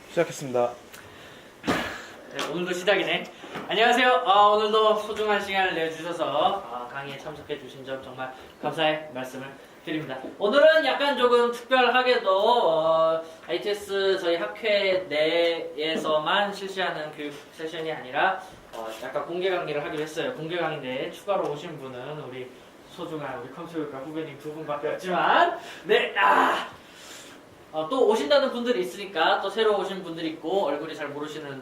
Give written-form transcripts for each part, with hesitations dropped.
시작했습니다. 네, 오늘도 시작이네. 안녕하세요. 오늘도 소중한 시간을 내주셔서 강의에 참석해 주신 점 정말 감사의 말씀을 드립니다. 오늘은 약간 조금 특별하게도 ITS 저희 학회 내에서만 실시하는 교육 세션이 아니라 약간 공개 강의를 하기로 했어요. 공개 강의인데 추가로 오신 분은 우리 소중한 우리 컴퓨터교육과 후배님 두 분밖에 없지만 또 오신다는 분들이 있으니까 또 새로 오신 분들이 있고 얼굴을 잘 모르시는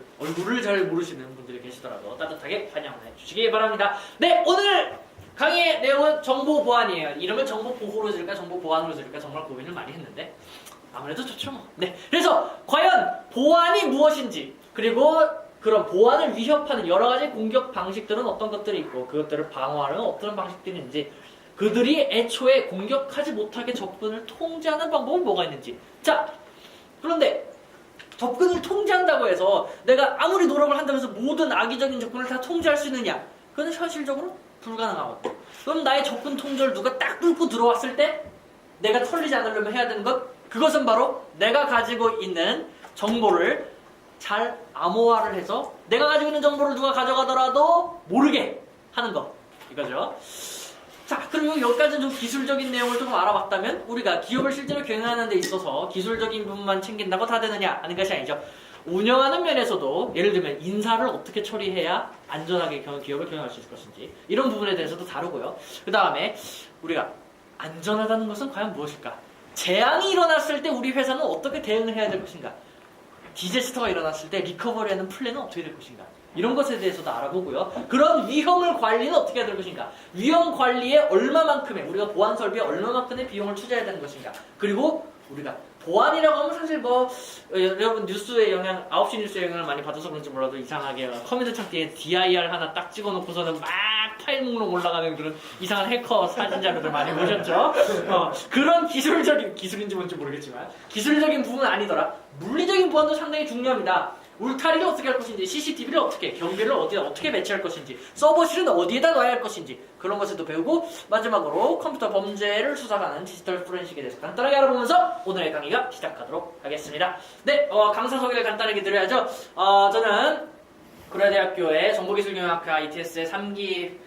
분들이 계시더라도 따뜻하게 환영해 주시기 바랍니다. 네, 오늘 강의의 내용은 정보 보안이에요. 이름을 정보 보호로 지을까 정보 보안으로 지을까 정말 고민을 많이 했는데 아무래도 좋죠 뭐. 네, 그래서 과연 보안이 무엇인지, 그리고 그런 보안을 위협하는 여러 가지 공격 방식들은 어떤 것들이 있고 그것들을 방어하는 어떤 방식들이 있는지, 그들이 애초에 공격하지 못하게 접근을 통제하는 방법은 뭐가 있는지. 자, 그런데 접근을 통제한다고 해서 내가 아무리 노력을 한다고 해서 모든 악의적인 접근을 다 통제할 수 있느냐? 그건 현실적으로 불가능하거든. 그럼 나의 접근 통제를 누가 딱 뚫고 들어왔을 때 내가 털리지 않으려면 해야 되는 것, 그것은 바로 내가 가지고 있는 정보를 잘 암호화를 해서 내가 가지고 있는 정보를 누가 가져가더라도 모르게 하는 것, 이거죠. 자, 그리고 여기까지는 좀 기술적인 내용을 조금 알아봤다면 우리가 기업을 실제로 경영하는 데 있어서 기술적인 부분만 챙긴다고 다 되느냐 하는 것이 아니죠. 운영하는 면에서도 예를 들면 인사를 어떻게 처리해야 안전하게 기업을 경영할 수 있을 것인지, 이런 부분에 대해서도 다루고요. 그 다음에 우리가 안전하다는 것은 과연 무엇일까? 재앙이 일어났을 때 우리 회사는 어떻게 대응을 해야 될 것인가? 디제스터가 일어났을 때 리커버리하는 플랜은 어떻게 될 것인가? 이런 것에 대해서도 알아보고요. 그런 위험을 관리는 어떻게 해야 될 것인가? 위험 관리에 얼마만큼의, 우리가 보안 설비에 얼마만큼의 비용을 투자해야 되는 것인가? 그리고 우리가 보안이라고 하면 사실 여러분 뉴스의 영향, 9시 뉴스의 영향을 많이 받아서 그런지 몰라도 이상하게 컴퓨터 창 뒤에 DIR 하나 딱 찍어놓고서는 막 파일 목록 올라가는 그런 이상한 해커 사진 자료들 많이 보셨죠? 그런 기술인지 뭔지 모르겠지만 기술적인 부분은 아니더라. 물리적인 보안도 상당히 중요합니다. 울타리를 어떻게 할 것인지, CCTV를 어떻게, 경비를 어떻게 배치할 것인지, 서버실은 어디에다 놔야 할 것인지, 그런 것을 또 배우고, 마지막으로 컴퓨터 범죄를 수사하는 디지털 포렌식에 대해서 간단하게 알아보면서 오늘의 강의가 시작하도록 하겠습니다. 네, 강사 소개를 간단하게 드려야죠. 저는 고려대학교의 정보기술경영학회 ITS의 3기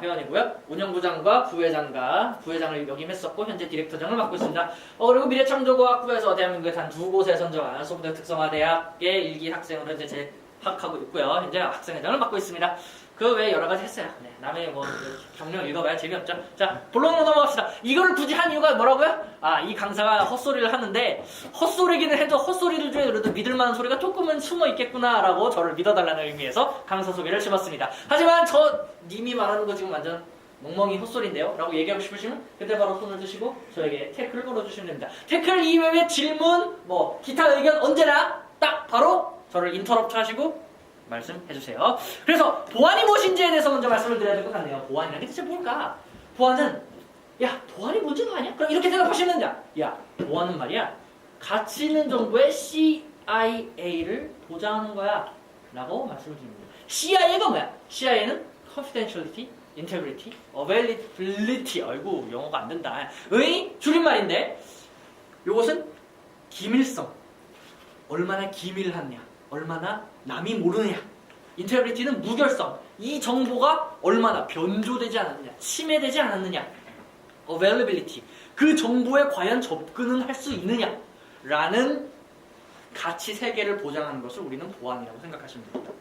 회원이고요. 운영부장과 부회장을 역임했었고 현재 디렉터장을 맡고 있습니다. 그리고 미래창조과학부에서 대한민국의 단 두 곳에 선정한 소부대 특성화대학의 1기 학생으로 현재 재학하고 있고요. 현재 학생회장을 맡고 있습니다. 그 외에 여러 가지 했어요. 네, 남의 경력 읽어봐야 재미없죠. 자, 본론으로 넘어갑시다. 이걸 굳이 한 이유가 뭐라고요? 이 강사가 헛소리를 하는데, 헛소리기는 해도 헛소리들 중에 그래도 믿을만한 소리가 조금은 숨어 있겠구나라고 저를 믿어달라는 의미에서 강사 소개를 해봤습니다. 하지만 님이 말하는 거 지금 완전 멍멍이 헛소리인데요? 라고 얘기하고 싶으시면 그때 바로 손을 드시고 저에게 태클을 걸어주시면 됩니다. 태클 이외의 질문, 기타 의견 언제나 딱 바로 저를 인터럽트 하시고 말씀해주세요. 그래서 보안이 무엇인지에 대해서 먼저 말씀을 드려야 될 것 같네요. 보안이라는 게 대체 뭘까? 보안은, 보안이 뭔지도 아냐? 그럼 이렇게 생각하시면 된다. 보안은 말이야, 가치 있는 정보의 CIA를 보장하는 거야 라고 말씀을 드립니다. CIA가 뭐야? CIA는 Confidentiality, Integrity, Availability, 아이고 영어가 안 된다, 의 줄임말인데, 이것은 기밀성, 얼마나 기밀하냐, 얼마나 남이 모르느냐. 인테그리티는 무결성, 이 정보가 얼마나 변조되지 않았느냐, 침해되지 않았느냐. Availability, 그 정보에 과연 접근은 할 수 있느냐 라는 가치 세 개를 보장하는 것을 우리는 보안이라고 생각하시면 됩니다.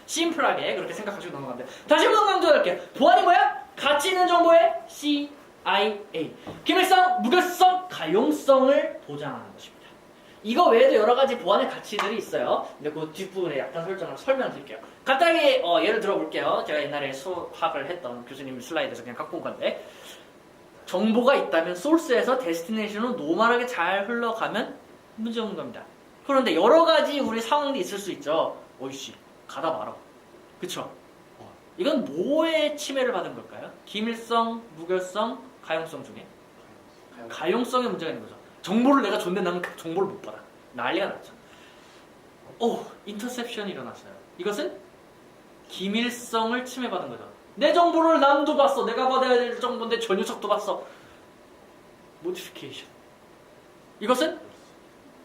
심플하게 그렇게 생각하시고 넘어갑니다. 다시 한번 강조할게요. 보안이 뭐야? 가치 있는 정보의 CIA, 기밀성, 무결성, 가용성을 보장하는 것입니다. 이거 외에도 여러 가지 보안의 가치들이 있어요. 근데 그 뒷부분에 약간 설명드릴게요. 간단하게 예를 들어볼게요. 제가 옛날에 수학을 했던 교수님 슬라이드에서 그냥 갖고 온 건데, 정보가 있다면 소스에서 데스티네이션으로 노멀하게 잘 흘러가면 문제 없는 겁니다. 그런데 여러 가지 우리 상황이 있을 수 있죠. 어이씨, 가다 말아. 그쵸? 이건 뭐에 침해를 받은 걸까요? 기밀성, 무결성, 가용성 중에 가용성에 문제가 있는 거죠. 정보를 내가 줬는데 나는 정보를 못 받아. 난리가 났죠. 인터셉션이 일어났어요. 이것은 기밀성을 침해받은 거죠. 내 정보를 남도 봤어. 내가 받아야 될 정보인데 저 녀석도 봤어. 모디피케이션. 이것은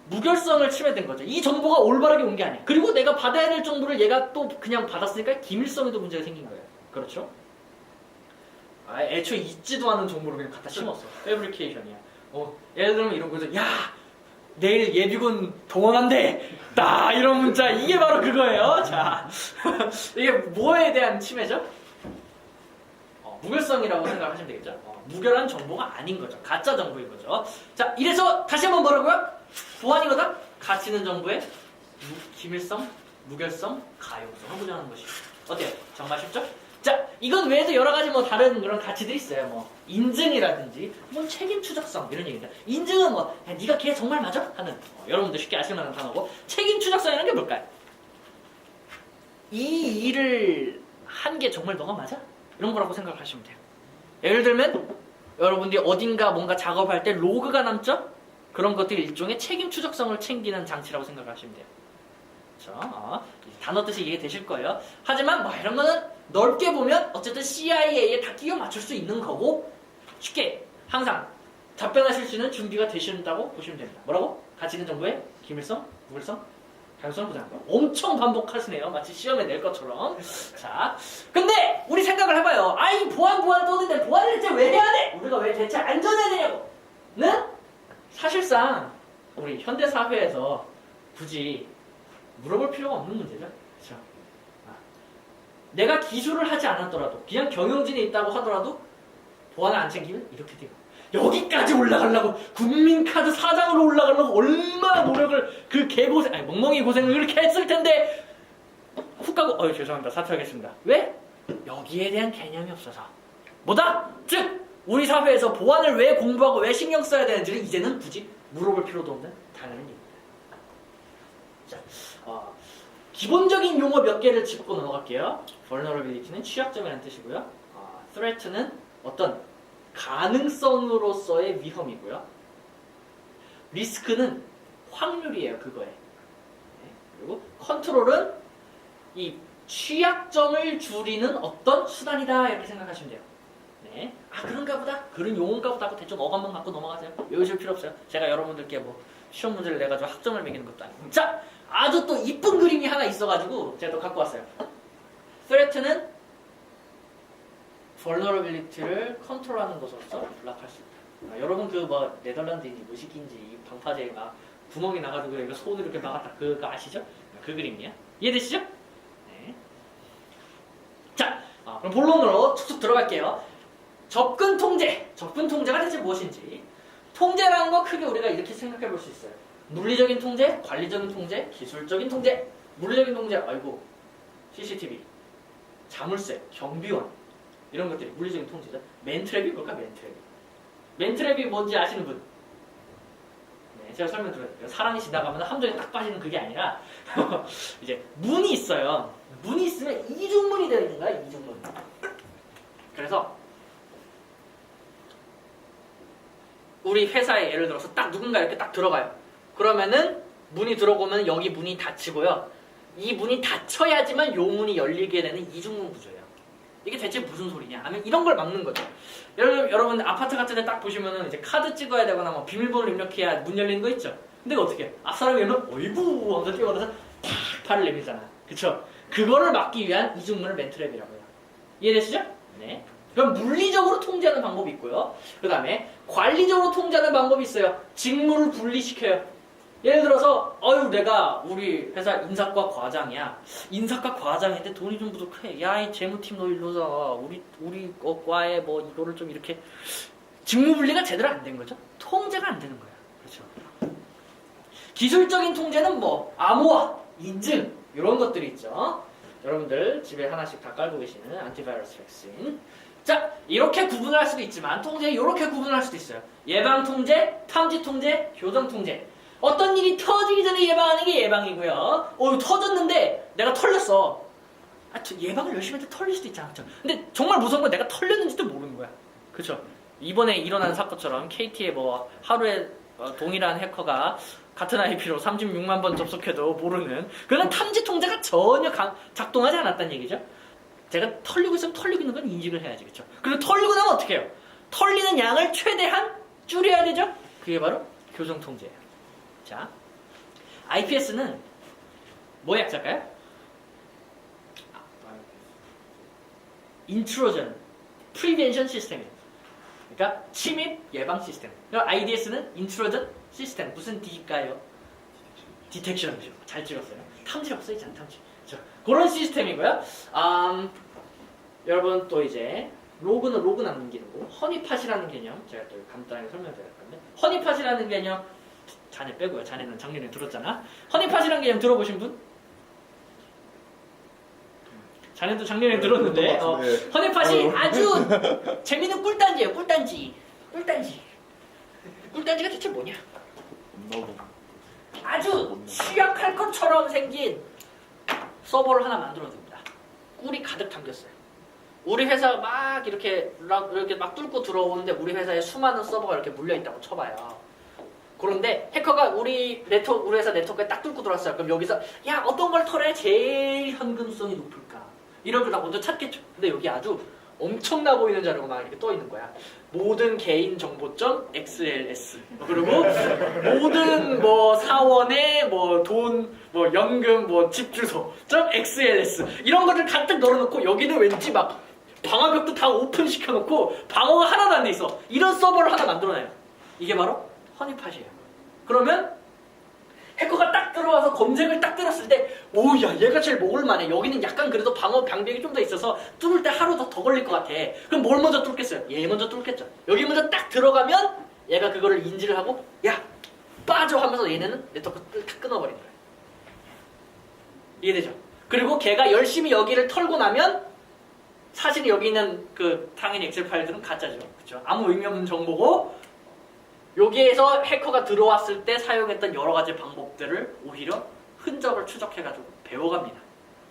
무결성을 침해된 거죠. 이 정보가 올바르게 온 게 아니야. 그리고 내가 받아야 될 정보를 얘가 또 그냥 받았으니까 기밀성에도 문제가 생긴 거예요. 그렇죠? 애초에 있지도 않은 정보를 그냥 갖다 심었어. 패브리케이션이야. 예를 들면 이런 거죠. 야, 내일 예비군 동원한대. 나 이런 문자 이게 바로 그거예요. 자, 이게 뭐에 대한 침해죠? 무결성이라고 생각하시면 되겠죠. 무결한 정보가 아닌 거죠. 가짜 정보인 거죠. 자, 이래서 다시 한번 뭐라고요? 보안이거든? 가치 있는 정보의 기밀성, 무결성, 가용성을 보장하는 것이죠. 어때요? 정말 쉽죠? 자, 이건 외에도 여러 가지 뭐 다른 그런 가치들이 있어요. 뭐 인증이라든지 뭐 책임 추적성 이런 얘기입니다. 인증은 뭐 야, 네가 걔 정말 맞아? 하는 여러분들 쉽게 아실 만한 단어고 책임 추적성이라는 게 뭘까요? 이 일을 한 게 정말 너가 맞아? 이런 거라고 생각하시면 돼요. 예를 들면 여러분들이 어딘가 뭔가 작업할 때 로그가 남죠? 그런 것들이 일종의 책임 추적성을 챙기는 장치라고 생각하시면 돼요. 그렇죠? 단어 뜻이 이해되실 거예요. 하지만 뭐 이런 거는 넓게 보면 어쨌든 CIA에 다 끼워 맞출 수 있는 거고 쉽게 항상 답변하실 수 있는 준비가 되신다고 보시면 됩니다. 뭐라고? 가치 있는 정보의 기밀성, 무결성, 가용성을 보장하는 거. 엄청 반복하시네요. 마치 시험에 낼 것처럼. 자, 근데 우리 생각을 해봐요. 이 보안 떠드는데 보안을 대체 왜 해야 돼? 우리가 왜 대체 안전해야 되냐고? 는 사실상 우리 현대 사회에서 굳이 물어볼 필요가 없는 문제죠. 그렇죠? 내가 기술을 하지 않았더라도 그냥 경영진에 있다고 하더라도 보안을 안 챙기면 이렇게 돼요. 여기까지 올라가려고 국민카드 사장으로 올라가려고 얼마나 노력을 그 개고생 멍멍이 고생을 그렇게 했을 텐데 훅 가고 죄송합니다. 사퇴하겠습니다. 왜? 여기에 대한 개념이 없어서 뭐다? 즉 우리 사회에서 보안을 왜 공부하고 왜 신경 써야 되는지를 이제는 굳이 물어볼 필요도 없는 당연한 얘기입니다. 자, 기본적인 용어 몇 개를 짚고 넘어갈게요. vulnerability는 취약점이라는 뜻이고요. threat는 어떤 가능성으로서의 위험이고요. 리스크는 확률이에요. 그거에. 네. 그리고 컨트롤은 이 취약점을 줄이는 어떤 수단이다 이렇게 생각하시면 돼요. 네. 그런가 보다. 그런 용어인가 보다 하고 대충 어감만 갖고 넘어가세요. 외우실 필요 없어요. 제가 여러분들께 뭐 시험 문제를 내가지고 학점을 매기는 것도 아니고. 자, 아주 또 이쁜 그림이 하나 있어가지고 제가 또 갖고 왔어요. threat는 vulnerability를 컨트롤하는 것으로서 블락할 수 있다. 여러분 그 뭐 네덜란드인지 무식인지 방파제에 막 구멍이 나가지고 이거 손으로 이렇게 막았다 그거 아시죠? 그 그림이야. 이해되시죠? 네. 자, 그럼 본론으로 툭툭 들어갈게요. 접근 통제. 접근 통제가 대체 무엇인지. 통제라는 거 크게 우리가 이렇게 생각해 볼 수 있어요. 물리적인 통제, 관리적인 통제, 기술적인 통제. 물리적인 통제, CCTV, 자물쇠, 경비원 이런 것들이 물리적인 통제죠. 맨트랩이 뭘까? 맨트랩이 뭔지 아시는 분? 네, 제가 설명드릴게요. 사람이 지나가면 함정에 딱 빠지는 그게 아니라 이제 문이 있어요. 문이 있으면 이중문이 되어 있는 거야. 이중문. 그래서 우리 회사에 예를 들어서 딱 누군가 이렇게 딱 들어가요. 그러면은 문이 들어오면 여기 문이 닫히고요. 이 문이 닫혀야지만 요 문이 열리게 되는 이중문 구조예요. 이게 대체 무슨 소리냐 하면 이런 걸 막는 거죠. 여러분 아파트 같은 데 딱 보시면은 이제 카드 찍어야 되거나 뭐 비밀번호를 입력해야 문 열리는 거 있죠. 근데 어떻게 앞사람이 열면 어이구 하면서 뛰어가서 탁 팔을 내밀잖아. 그쵸? 그거를 막기 위한 이중문을 맨트랩이라고 해요. 이해되시죠? 네. 그럼 물리적으로 통제하는 방법이 있고요. 그 다음에 관리적으로 통제하는 방법이 있어요. 직무를 분리시켜요. 예를 들어서 내가 우리 회사 인사과 과장이야. 인사과 과장인데 돈이 좀 부족해. 야, 이 재무팀 너 일로 와. 우리 과에 뭐 이거를 좀 이렇게 직무 분리가 제대로 안 된 거죠. 통제가 안 되는 거야. 그렇죠. 기술적인 통제는 뭐 암호화, 인증 이런 것들이 있죠. 여러분들 집에 하나씩 다 깔고 계시는 안티바이러스 백신. 자, 이렇게 구분을 할 수도 있지만 통제 이렇게 구분을 할 수도 있어요. 예방 통제, 탐지 통제, 교정 통제. 어떤 일이 터지기 전에 예방하는 게 예방이고요. 터졌는데 내가 털렸어. 예방을 열심히 했는데 털릴 수도 있잖아. 그쵸? 근데 정말 무서운 건 내가 털렸는지도 모르는 거야. 그쵸? 이번에 일어난 사건처럼 KT에 뭐 하루에 동일한 해커가 같은 IP로 36만 번 접속해도 모르는 그런 탐지 통제가 전혀 작동하지 않았다는 얘기죠. 제가 털리고 있으면 털리고 있는 건 인식을 해야지. 그쵸? 그리고 털리고 나면 어떻게 해요? 털리는 양을 최대한 줄여야 되죠? 그게 바로 교정 통제예요. 자, IPS는 뭐의 약자일까요? 인트로전, 프리벤션 시스템이에요. 그러니까 침입 예방 시스템. 그러니까 IDS는 인트로전 시스템. 무슨 D일까요? 디텍션이죠. 잘 찍었어요. 탐지라고 써있잖아요. 탐지. 그렇죠. 그런 시스템이고요. 여러분 또 이제 로그는 로그 남는 기능이고 허니팟이라는 개념 제가 또 간단하게 설명드릴 건데 허니팟이라는 개념 자네 빼고요. 자네는 작년에 들었잖아. 허니팟이라는 개념 들어보신 분? 자네도 작년에 들었는데 허니팟이 아주 재밌는 꿀단지예요. 꿀단지. 꿀단지가 대체 뭐냐? 아주 취약할 것처럼 생긴 서버를 하나 만들어줍니다. 꿀이 가득 담겼어요. 우리 회사가 막 이렇게 막 뚫고 들어오는데 우리 회사에 수많은 서버가 이렇게 물려있다고 쳐봐요. 그런데 해커가 우리 회사 네트워크에 딱 뚫고 들어왔어요. 그럼 여기서 야 어떤 걸 털어야 제일 현금성이 높을까? 이런 걸 다 먼저 찾겠죠. 근데 여기 아주 엄청나 보이는 자료가 막 이렇게 떠 있는 거야. 모든 개인 정보점 XLS 그리고 모든 뭐 사원의 뭐 돈 뭐 연금 뭐 집 주소 점 XLS 이런 것들 가득 널어놓고 여기는 왠지 막 방화벽도 다 오픈 시켜놓고 방어가 하나도 안 돼 있어. 이런 서버를 하나 만들어내요. 이게 바로 허니팟이에요. 그러면 해커가 딱 들어와서 검색을 딱 때렸을 때 오야 얘가 제일 먹을만해. 여기는 약간 그래도 방어 방벽이 좀 더 있어서 뚫을 때 하루 더 걸릴 것 같아. 그럼 뭘 먼저 뚫겠어요? 얘 먼저 뚫겠죠. 여기 먼저 딱 들어가면 얘가 그거를 인지를 하고 야 빠져 하면서 얘네는 네트워크 딱 끊어버리는 거예요. 이해되죠? 그리고 걔가 열심히 여기를 털고 나면 사실 여기 있는 그 당연히 엑셀 파일들은 가짜죠. 그렇죠? 아무 의미 없는 정보고 여기에서 해커가 들어왔을 때 사용했던 여러 가지 방법들을 오히려 흔적을 추적해가지고 배워갑니다.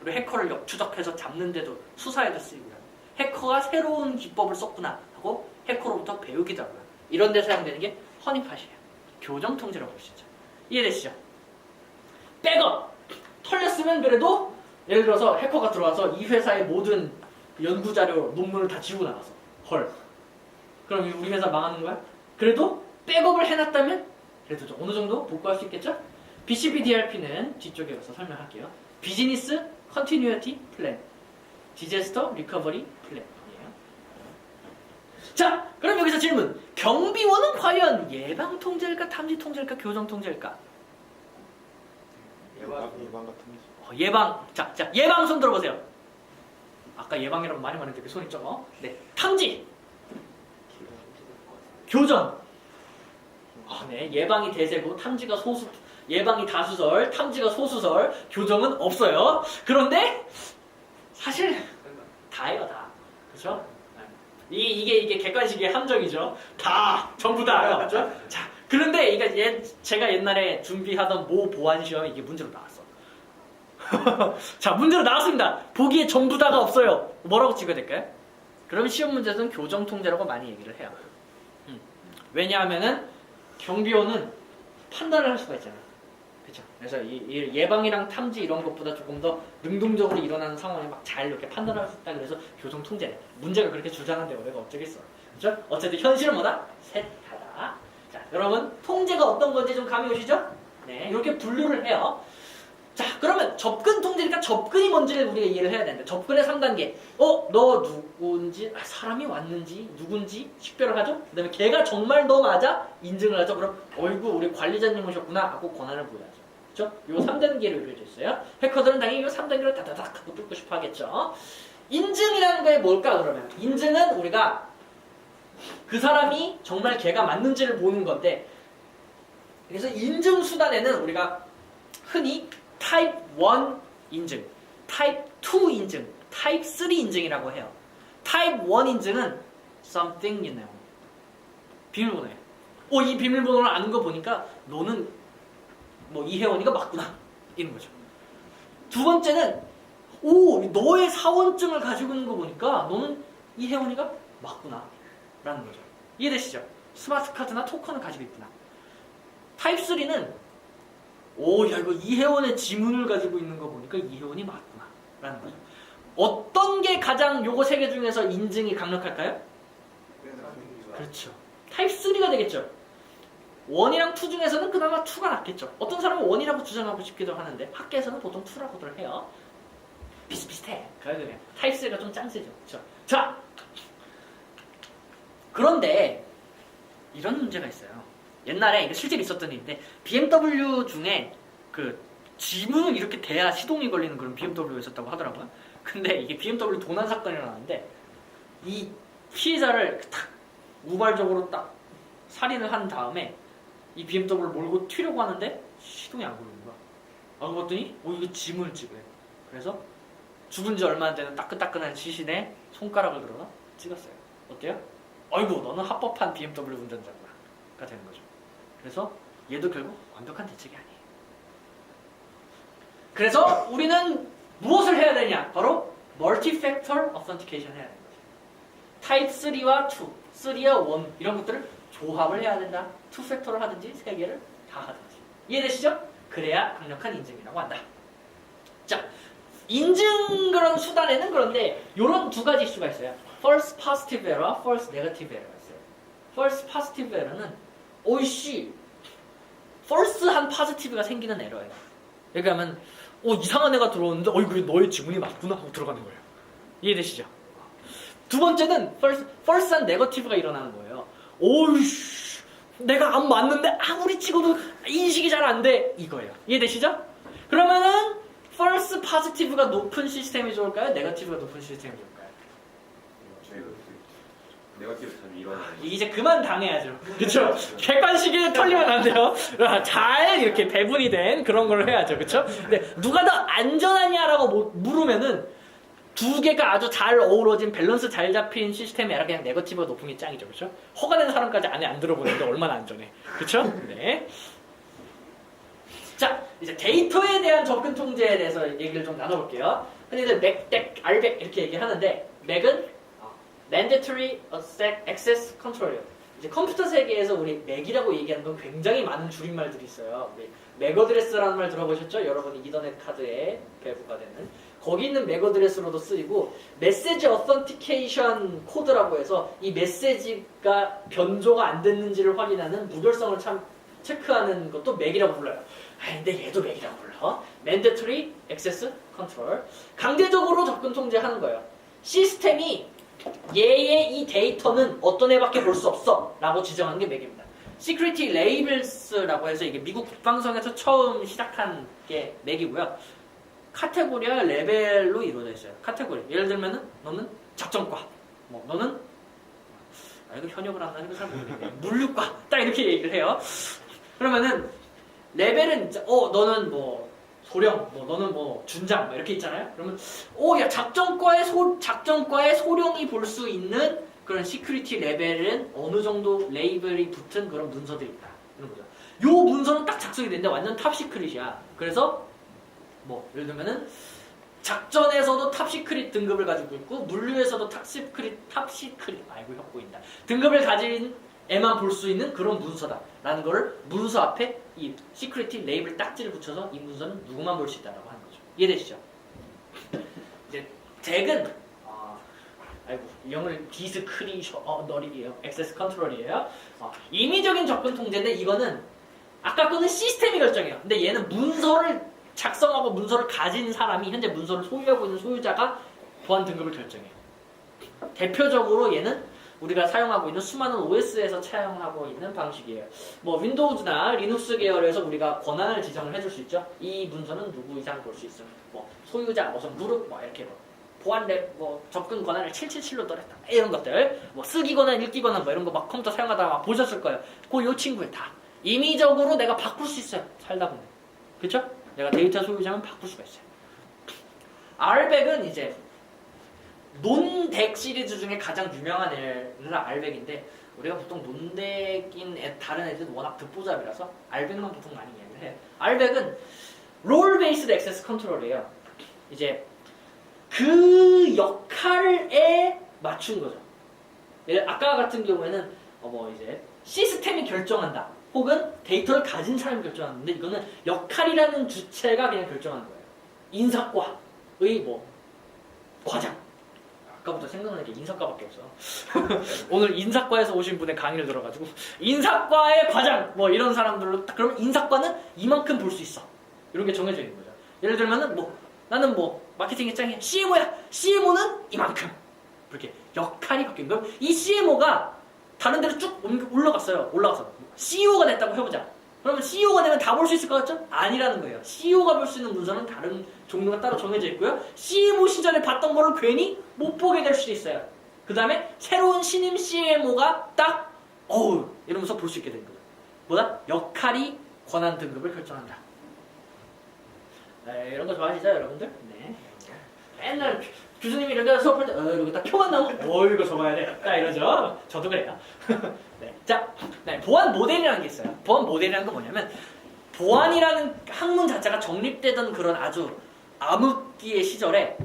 그리고 해커를 역추적해서 잡는데도 수사에도 쓰이고요. 해커가 새로운 기법을 썼구나 하고 해커로부터 배우기도 하고요. 이런 데 사용되는 게 허니팟이에요. 교정통제라고 보시죠. 이해되시죠? 백업! 털렸으면 그래도 예를 들어서 해커가 들어와서 이 회사의 모든 연구자료, 논문을 다 지우고 나가서 헐. 그럼 우리 회사 망하는 거야? 그래도 백업을 해놨다면 그래도 좀 어느 정도 복구할 수 있겠죠? BCP-DRP는 뒤쪽에 가서 설명할게요. 비즈니스 컨티뉴어티 플랜, 디제스터 리커버리 플랜이에요. 자, 그럼 여기서 질문. 경비원은 과연 예방 통제일까, 탐지 통제일까, 교정 통제일까? 예방 같은 예방. 자, 예방 손 들어보세요. 아까 예방이라고 많이 말했는데 그 손이 적어. 네, 탐지. 교정. 네, 예방이 대세고 탐지가 소수, 예방이 다수설, 탐지가 소수설, 교정은 없어요. 그런데 사실 다예요, 다. 그렇죠? 이게 객관식의 함정이죠. 다 전부 다예요. 그렇죠? 자, 그런데 이게 제가 옛날에 준비하던 모 보안 시험 이게 문제로 나왔어. 자, 문제로 나왔습니다. 보기에 전부 다가 없어요. 뭐라고 찍어야 될까요? 그러면 시험 문제에서는 교정 통제라고 많이 얘기를 해요. 왜냐하면은 경비원은 판단을 할 수가 있잖아요. 그렇죠? 그래서 이 예방이랑 탐지 이런 것보다 조금 더 능동적으로 일어나는 상황에 막 잘 이렇게 판단을 할 수 있다. 그래서 교정 통제. 문제가 그렇게 주장한데 내가 어쩌겠어. 그렇죠? 어쨌든 현실은 뭐다? 셋하다. 자, 여러분 통제가 어떤 건지 좀 감이 오시죠? 네, 이렇게 분류를 해요. 자, 그러면 접근 통제니까 접근이 뭔지를 우리가 이해를 해야 되는데 접근의 3단계. 너 누군지, 사람이 왔는지, 누군지 식별을 하죠? 그 다음에 걔가 정말 너 맞아? 인증을 하죠? 그럼 어이구 우리 관리자님 오셨구나 하고 권한을 부여하죠. 그렇죠? 요 3단계로 이루어져 있어요. 해커들은 당연히 요 3단계를 다다닥 하고 뚫고 싶어 하겠죠. 인증이라는 게 뭘까 그러면? 인증은 우리가 그 사람이 정말 걔가 맞는지를 보는 건데 그래서 인증 수단에는 우리가 흔히 타입 1 인증, 타입 2 인증, 타입 3 인증이라고 해요. 타입 1 인증은 something you know. 비밀번호예요. 이 비밀번호를 아는 거 보니까 너는 뭐 이혜원이가 맞구나. 이런 거죠. 두 번째는 너의 사원증을 가지고 있는 거 보니까 너는 이혜원이가 맞구나. 라는 거죠. 이해되시죠? 스마트 카드나 토큰을 가지고 있구나. 타입 3는 야 이거 이혜원의 지문을 가지고 있는 거 보니까 이혜원이 맞구나 라는 거죠. 어떤 게 가장 요거 세 개 중에서 인증이 강력할까요? 그렇죠. 타입 3가 되겠죠. 1이랑 2 중에서는 그나마 2가 낫겠죠. 어떤 사람은 1이라고 주장하고 싶기도 하는데 학계에서는 보통 2라고들 해요. 비슷비슷해. 그냥 타입3가 좀 짱세죠. 그렇죠? 자, 그런데 이런 문제가 있어요. 옛날에 이거 실제로 있었던 일인데 BMW 중에 그 지문을 이렇게 대야 시동이 걸리는 그런 BMW가 있었다고 하더라고요. 근데 이게 BMW 도난 사건이 일어났는데 이 피해자를 탁 우발적으로 딱 살인을 한 다음에 이 BMW를 몰고 튀려고 하는데 시동이 안 걸리는 거야. 알고 봤더니 이거 지문을 찍어요. 그래서 죽은 지 얼마 안 되는 따끈따끈한 시신에 손가락을 들어서 찍었어요. 어때요? 아이고 너는 합법한 BMW 운전자구나 가 되는 거죠. 그래서 얘도 결국 완벽한 대책이 아니에요. 그래서 우리는 무엇을 해야 되냐? 바로 Multi-Factor Authentication 해야 되는 거죠. 타입 3와 2, 3와 1 이런 것들을 조합을 해야 된다. 2팩터를 하든지 3개를 다 하든지. 이해되시죠? 그래야 강력한 인증이라고 한다. 자, 인증 그런 수단에는 그런데 이런 두 가지 이슈가 있어요. False positive error, false negative error가 있어요. False positive error는 오이씨 false한 positive가 생기는 에러예요. 얘기하면 이상한 애가 들어오는데 이거 너의 지문이 맞구나 하고 들어가는 거예요. 이해되시죠? 두 번째는 false한 negative가 일어나는 거예요. 오이씨 내가 안 맞는데 아무리 찍어도 인식이 잘 안 돼 이거예요. 이해되시죠? 그러면은 false positive가 높은 시스템이 좋을까요? negative가 높은 시스템이 좋을까요? 네거티브 참 일어나는 이제 그만 당해야죠. 그렇죠? 객관식이 털리면 안 돼요. 잘 이렇게 배분이 된 그런 걸 해야죠. 그렇죠? 근데 누가 더 안전하냐라고 물으면은 두 개가 아주 잘 어우러진 밸런스 잘 잡힌 시스템이 아니라 그냥 네거티브가 높은 게 짱이죠. 그렇죠? 허가낸 사람까지 안에 안 들어보는데 얼마나 안전해. 그렇죠? 네. 자, 이제 데이터에 대한 접근 통제에 대해서 얘기를 좀 나눠볼게요. 흔히들 맥, 덱, 알백 이렇게 얘기하는데 맥은 Mandatory Access Control이요. 이제 컴퓨터 세계에서 우리 맥이라고 얘기하는 건 굉장히 많은 줄임말들이 있어요. 우리 맥어드레스라는 말 들어보셨죠? 여러분이 이더넷 카드에 배부가 되는 거기 있는 맥어드레스로도 쓰이고 메시지 어센티케이션 코드라고 해서 이 메시지가 변조가 안 됐는지를 확인하는 무결성을 참 체크하는 것도 맥이라고 불러요. 근데 얘도 맥이라고 불러. Mandatory Access Control. 강제적으로 접근 통제하는 거예요. 시스템이 얘의 이 데이터는 어떤 애밖에 볼 수 없어 라고 지정하는 게 맥입니다. Security Labels라고 해서 이게 미국 국방성에서 처음 시작한 게 맥이고요. 카테고리와 레벨로 이루어져 있어요. 카테고리. 예를 들면은 너는 작전과, 너는 이거 현역을 한다는 거 잘 모르겠네. 물류과 딱 이렇게 얘기를 해요. 그러면은 레벨은 너는 소령, 너는 준장 이렇게 있잖아요. 그러면 야 작전과의 소령이 볼 수 있는 그런 시큐리티 레벨은 어느 정도 레이블이 붙은 그런 문서들이 있다. 이런 거죠. 요 문서는 딱 작성이 되는데 완전 탑 시크릿이야. 그래서 예를 들면은 작전에서도 탑 시크릿 등급을 가지고 있고 물류에서도 탑 시크릿 아이고 혀 보인다. 등급을 가진 애만 볼 수 있는 그런 문서다라는 거를 문서 앞에 이 시크릿 레이블 딱지를 붙여서 이 문서는 누구만 볼 수 있다라고 하는 거죠. 이해되시죠? 이제 덱은 영어를 디스크리셔널이에요. 액세스 컨트롤이에요. 임의적인 접근 통제인데 이거는 아까 거는 시스템이 결정해요. 근데 얘는 문서를 작성하고 문서를 가진 사람이 현재 문서를 소유하고 있는 소유자가 보안 등급을 결정해요. 대표적으로 얘는 우리가 사용하고 있는 수많은 OS에서 사용하고 있는 방식이에요. 윈도우즈나 리눅스 계열에서 우리가 권한을 지정을 해줄 수 있죠. 이 문서는 누구 이상 볼 수 있어. 소유자, 무슨 무릎, 이렇게 보안 랩, 접근 권한을 777로 떨었다. 이런 것들. 쓰기 권한, 읽기 권한, 이런 거 컴퓨터 사용하다가 보셨을 거예요. 요 친구에 다. 임의적으로 내가 바꿀 수 있어요. 살다 보면. 그쵸? 내가 데이터 소유자면 바꿀 수가 있어요. R백은 이제 논덱 시리즈 중에 가장 유명한 애가 R백인데 우리가 보통 논덱인 다른 애들은 워낙 듣보잡이라서 R백만 보통 많이 이야기를 해요. R백은 롤 베이스드 액세스 컨트롤이에요. 이제 그 역할에 맞춘 거죠. 아까 같은 경우에는 이제 시스템이 결정한다. 혹은 데이터를 가진 사람이 결정하는데 이거는 역할이라는 주체가 그냥 결정하는 거예요. 인사과의 과장. 아까부터 생각나는 게 인사과밖에 없어. 오늘 인사과에서 오신 분의 강의를 들어가지고 인사과의 과장 뭐 이런 사람들로 딱 그러면 인사과는 이만큼 볼 수 있어. 이런 게 정해져 있는 거죠. 예를 들면은 뭐 나는 뭐 마케팅 입장에 CMO야. CMO는 이만큼. 이렇게 역할이 바뀐 거예요. 이 CMO가 다른 데로 쭉 올라갔어요. 올라가서 CEO가 됐다고 해보자. 그러면 CEO가 되면 다 볼 수 있을 것 같죠? 아니라는 거예요. CEO가 볼 수 있는 문서는 다른 종류가 따로 정해져 있고요. CMO 시절에 봤던 거를 괜히 못 보게 될 수도 있어요. 그 다음에 새로운 신임 CMO가 딱 어우 이러면서 볼 수 있게 되는 거죠. 뭐다? 역할이 권한 등급을 결정한다. 네, 이런 거 좋아하시죠 여러분들? 네. 맨날 교수님이 이렇게 수업할 때 이렇게 딱 표만 나오면 이거 적어야 돼. 딱 이러죠. 저도 그래요. 네. 자, 네, 보안 모델이라는 게 있어요. 보안 모델이라는 건 뭐냐면 보안이라는 학문 자체가 정립되던 그런 아주 암흑기의 시절에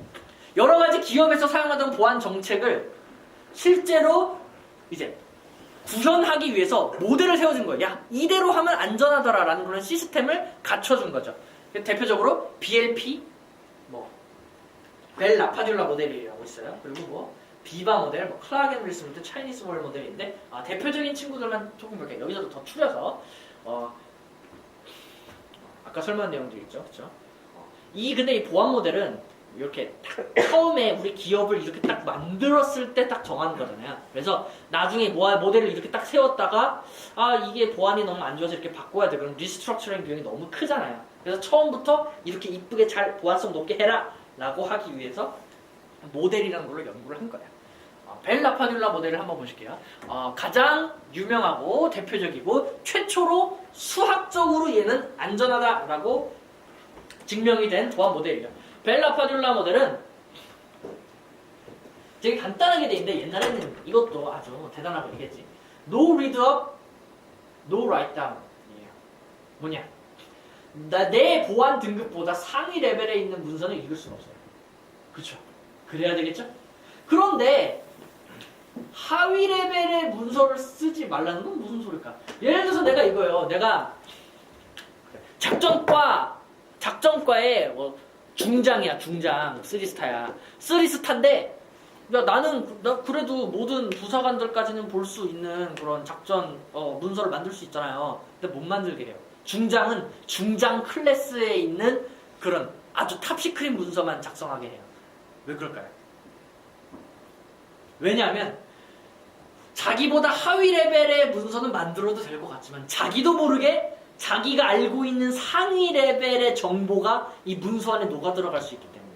여러 가지 기업에서 사용하던 보안 정책을 실제로 이제 구현하기 위해서 모델을 세워준 거예요. 야, 이대로 하면 안전하더라라는 그런 시스템을 갖춰준 거죠. 대표적으로 BLP, 뭐 벨 라파듈라 모델이라고 있어요. 그리고 뭐 비바 모델, 뭐 클라겐 윌슨 차이니스 월 모델인데 대표적인 친구들만 조금 볼게요. 여기서도 더 추려서 아까 설명한 내용들 있죠, 그렇죠? 근데 이 보안 모델은 이렇게 딱 처음에 우리 기업을 이렇게 딱 만들었을 때 딱 정하는 거잖아요. 그래서 나중에 모델을 이렇게 딱 세웠다가 이게 보안이 너무 안 좋아서 이렇게 바꿔야 돼. 그럼 리스트럭처링 비용이 너무 크잖아요. 그래서 처음부터 이렇게 이쁘게 잘 보안성 높게 해라 라고 하기 위해서 모델이라는 걸로 연구를 한 거예요. 벨 라파듈라 모델을 한번 보실게요. 가장 유명하고 대표적이고 최초로 수학적으로 얘는 안전하다라고 증명이 된 보안 모델이에요. 벨 라파듈라 모델은 되게 간단하게 돼 있는데 옛날에는 이것도 아주 대단하고 얘기했지. No read up, no write down 이에요. 뭐냐? 내 보안 등급보다 상위 레벨에 있는 문서는 읽을 수가 없어요. 그렇죠? 그래야 되겠죠? 그런데 하위 레벨의 문서를 쓰지 말라는 건 무슨 소릴까? 예를 들어서 내가 이거예요. 내가 작전과에 뭐 중장이야, 중장, 3스타야. 3스타인데 나 그래도 모든 부사관들까지는 볼 수 있는 그런 작전 문서를 만들 수 있잖아요. 근데 못 만들게 해요. 중장은 중장 클래스에 있는 그런 아주 탑시크릿 문서만 작성하게 해요. 왜 그럴까요? 왜냐하면 자기보다 하위 레벨의 문서는 만들어도 될 것 같지만 자기도 모르게 자기가 알고 있는 상위 레벨의 정보가 이 문서 안에 녹아 들어갈 수 있기 때문에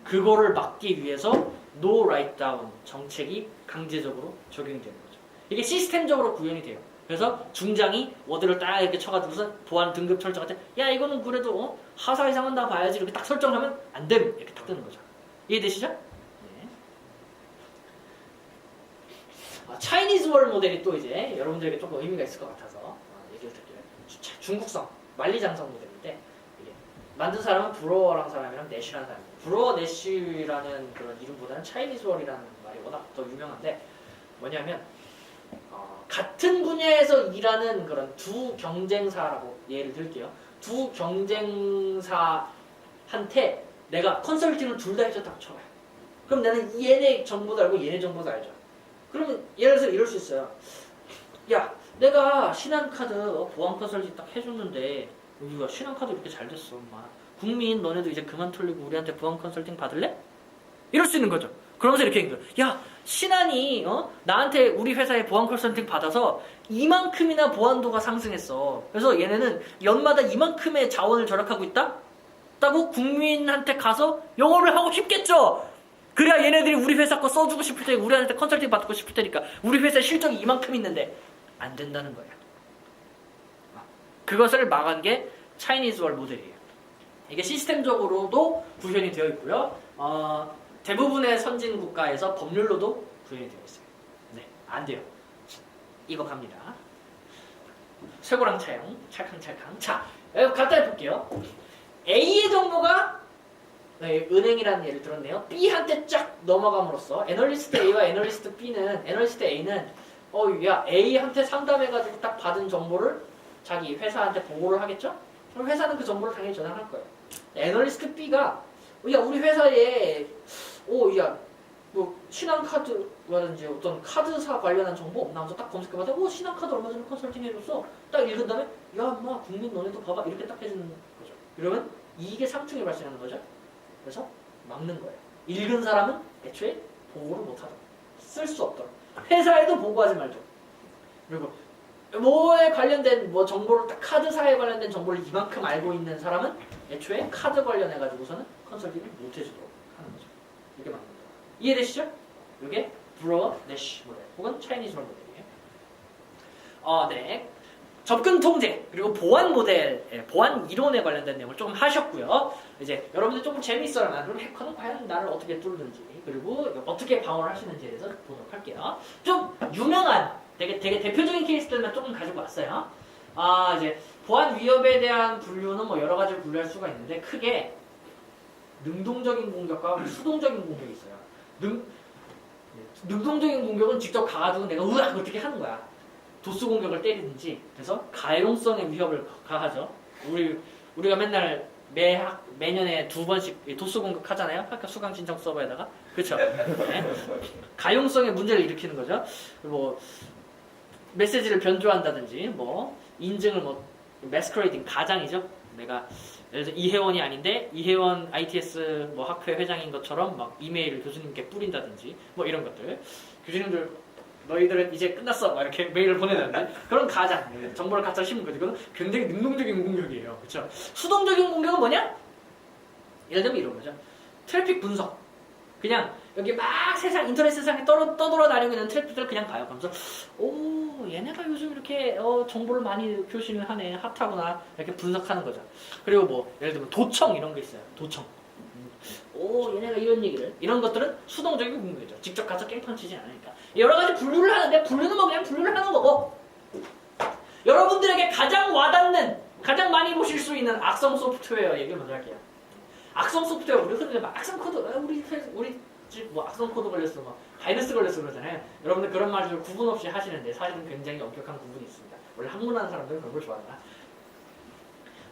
그거를 막기 위해서 No Write Down 정책이 강제적으로 적용이 되는 거죠. 이게 시스템적으로 구현이 돼요. 그래서 중장이 워드를 딱 이렇게 쳐가지고서 보안 등급 설정할 때 야 이거는 그래도 하사 이상은 다 봐야지 이렇게 딱 설정하면 안 됨 이렇게 딱 뜨는 거죠. 이해되시죠? 네. 차이니즈 월 모델이 또 이제 여러분들에게 조금 의미가 있을 것 같아서 얘기를 드릴게요. 중국성 만리장성 모델인데 이게 만든 사람은 브로어라는 사람이랑 내쉬라는 사람이에요. 브로어 내쉬라는 그런 이름보다는 차이니즈 월이라는 말이 워낙 더 유명한데 뭐냐면 같은 분야에서 일하는 그런 두 경쟁사라고 예를 들게요. 두 경쟁사한테 내가 컨설팅을 둘 다 해줬다고 쳐봐요. 그럼 나는 얘네 정보도 알고 얘네 정보도 알죠. 그러면 예를 들어서 이럴 수 있어요. 야, 내가 신한카드 보안 컨설팅 딱 해줬는데 우리가 신한카드 이렇게 잘 됐어. 엄마. 국민 너네도 이제 그만 털리고 우리한테 보안 컨설팅 받을래? 이럴 수 있는 거죠. 그러면서 이렇게 얘기해요. 야, 신한이 나한테 우리 회사에 보안 컨설팅 받아서 이만큼이나 보안도가 상승했어. 그래서 얘네는 연마다 이만큼의 자원을 절약하고 있다? 다고 국민한테 가서 영어를 하고 싶겠죠. 그래야 얘네들이 우리 회사 거 써주고 싶을 테니까 우리한테 컨설팅 받고 싶을 테니까 우리 회사의 실적이 이만큼 있는데 안 된다는 거예요. 그것을 막은 게 차이니즈 월 모델이에요. 이게 시스템적으로도 구현이 되어 있고요. 대부분의 선진 국가에서 법률로도 구현이 되어 있어요. 네, 안 돼요. 이거 갑니다. 쇠고랑 차영, 찰캉찰캉. 자, 간단히 볼게요. A의 정보가 은행이라는 예를 들었네요. B한테 쫙 넘어감으로써 애널리스트 A와 애널리스트 B는 애널리스트 A는 야 A한테 상담해가지고 딱 받은 정보를 자기 회사한테 보고를 하겠죠? 그럼 회사는 그 정보를 당연히 전환할 거예요. 애널리스트 B가 야 우리 회사에 야 뭐 신한카드라든지 어떤 카드사 관련한 정보 없나 하면서 딱 검색해봐도 신한카드 얼마 전에 컨설팅 해줬어. 딱 읽은 다음에 야 엄마 국민 너네도 봐봐 이렇게 딱 해주는 거죠. 그러면 이게 상충이 발생하는 거죠. 그래서 막는 거예요. 읽은 사람은 애초에 보고를 못하도록 쓸 수 없도록 회사에도 보고하지 말도록. 그리고 뭐에 관련된 뭐 정보를 딱 카드사에 관련된 정보를 이만큼 알고 있는 사람은 애초에 카드 관련해 가지고서는 컨설팅을 못 해주도록 하는 거죠. 이게 막는 거예요. 이해되시죠? 이게 브로어 내쉬 모델 혹은 차이니즈 롤 모델이에요. 네. 접근 통제 그리고 보안 모델, 보안 이론에 관련된 내용을 조금 하셨고요. 이제 여러분들 조금 재밌어요. 그럼 해커는 과연 나를 어떻게 뚫는지 그리고 어떻게 방어를 하시는지에 대해서 보도록 할게요. 좀 유명한 되게 대표적인 케이스들만 조금 가지고 왔어요. 이제 보안 위협에 대한 분류는 뭐 여러 가지를 분류할 수가 있는데 크게 능동적인 공격과 수동적인 공격이 있어요. 능동적인 공격은 직접 가가지고 내가 으악 어떻게 하는 거야. 도수 공격을 때리든지 그래서 가용성의 위협을 가하죠. 우리가 맨날 매년에 2번씩 도수 공격 하잖아요. 학교 수강 신청 서버에다가 그렇죠. 네. 가용성의 문제를 일으키는 거죠. 뭐 메시지를 변조한다든지 뭐 인증을 뭐 매스크레이딩 가장이죠. 내가 예를 들어 이혜원이 아닌데 이혜원 ITS 뭐 학회 회장인 것처럼 막 이메일을 교수님께 뿌린다든지 뭐 이런 것들. 교수님들 너희들은 이제 끝났어 막 이렇게 메일을 보내는데 그런 가장 정보를 갖다 심는 거죠. 이건 굉장히 능동적인 공격이에요. 그렇죠? 수동적인 공격은 뭐냐? 예를 들면 이런 거죠. 트래픽 분석. 그냥 여기 막 인터넷 세상에 떠돌아다니고 있는 트래픽들을 그냥 봐요. 그러면서 오 얘네가 요즘 이렇게 정보를 많이 표시를 하네 핫하구나 이렇게 분석하는 거죠. 그리고 뭐 예를 들면 도청 이런 게 있어요. 도청. 오 얘네가 이런 것들은 수동적인 공격이죠. 직접 가서 깽판 치진 않으니까. 여러 가지 분류를 하는데 분류는 뭐 그냥 분류를 하는 거고 여러분들에게 가장 와닿는 가장 많이 보실 수 있는 악성 소프트웨어 얘기를 먼저 할게요. 악성 소프트웨어 우리 흔히 막 악성 코드 우리 집 뭐 악성 코드 걸렸어 뭐 바이러스 걸렸어 그러잖아요. 여러분들 그런 말을 구분 없이 하시는데 사실은 굉장히 엄격한 구분이 있습니다. 원래 학문하는 사람들은 그런 걸 좋아한다.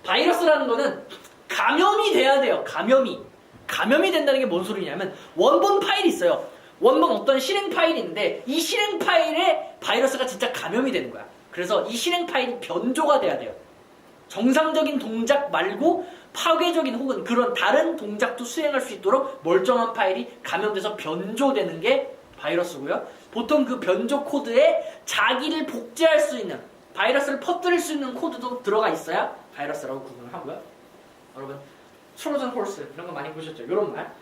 바이러스라는 거는 감염이 돼야 돼요. 감염이 된다는 게 뭔 소리냐면 원본 파일이 있어요. 원본 어떤 실행 파일이 있는데 이 실행 파일에 바이러스가 진짜 감염이 되는 거야. 그래서 이 실행 파일이 변조가 돼야 돼요. 정상적인 동작 말고 파괴적인 혹은 그런 다른 동작도 수행할 수 있도록 멀쩡한 파일이 감염돼서 변조되는 게 바이러스고요. 보통 그 변조 코드에 자기를 복제할 수 있는 바이러스를 퍼뜨릴 수 있는 코드도 들어가 있어야 바이러스라고 구분을 하고요. 여러분 트로전 홀스 이런 거 많이 보셨죠? 이런 말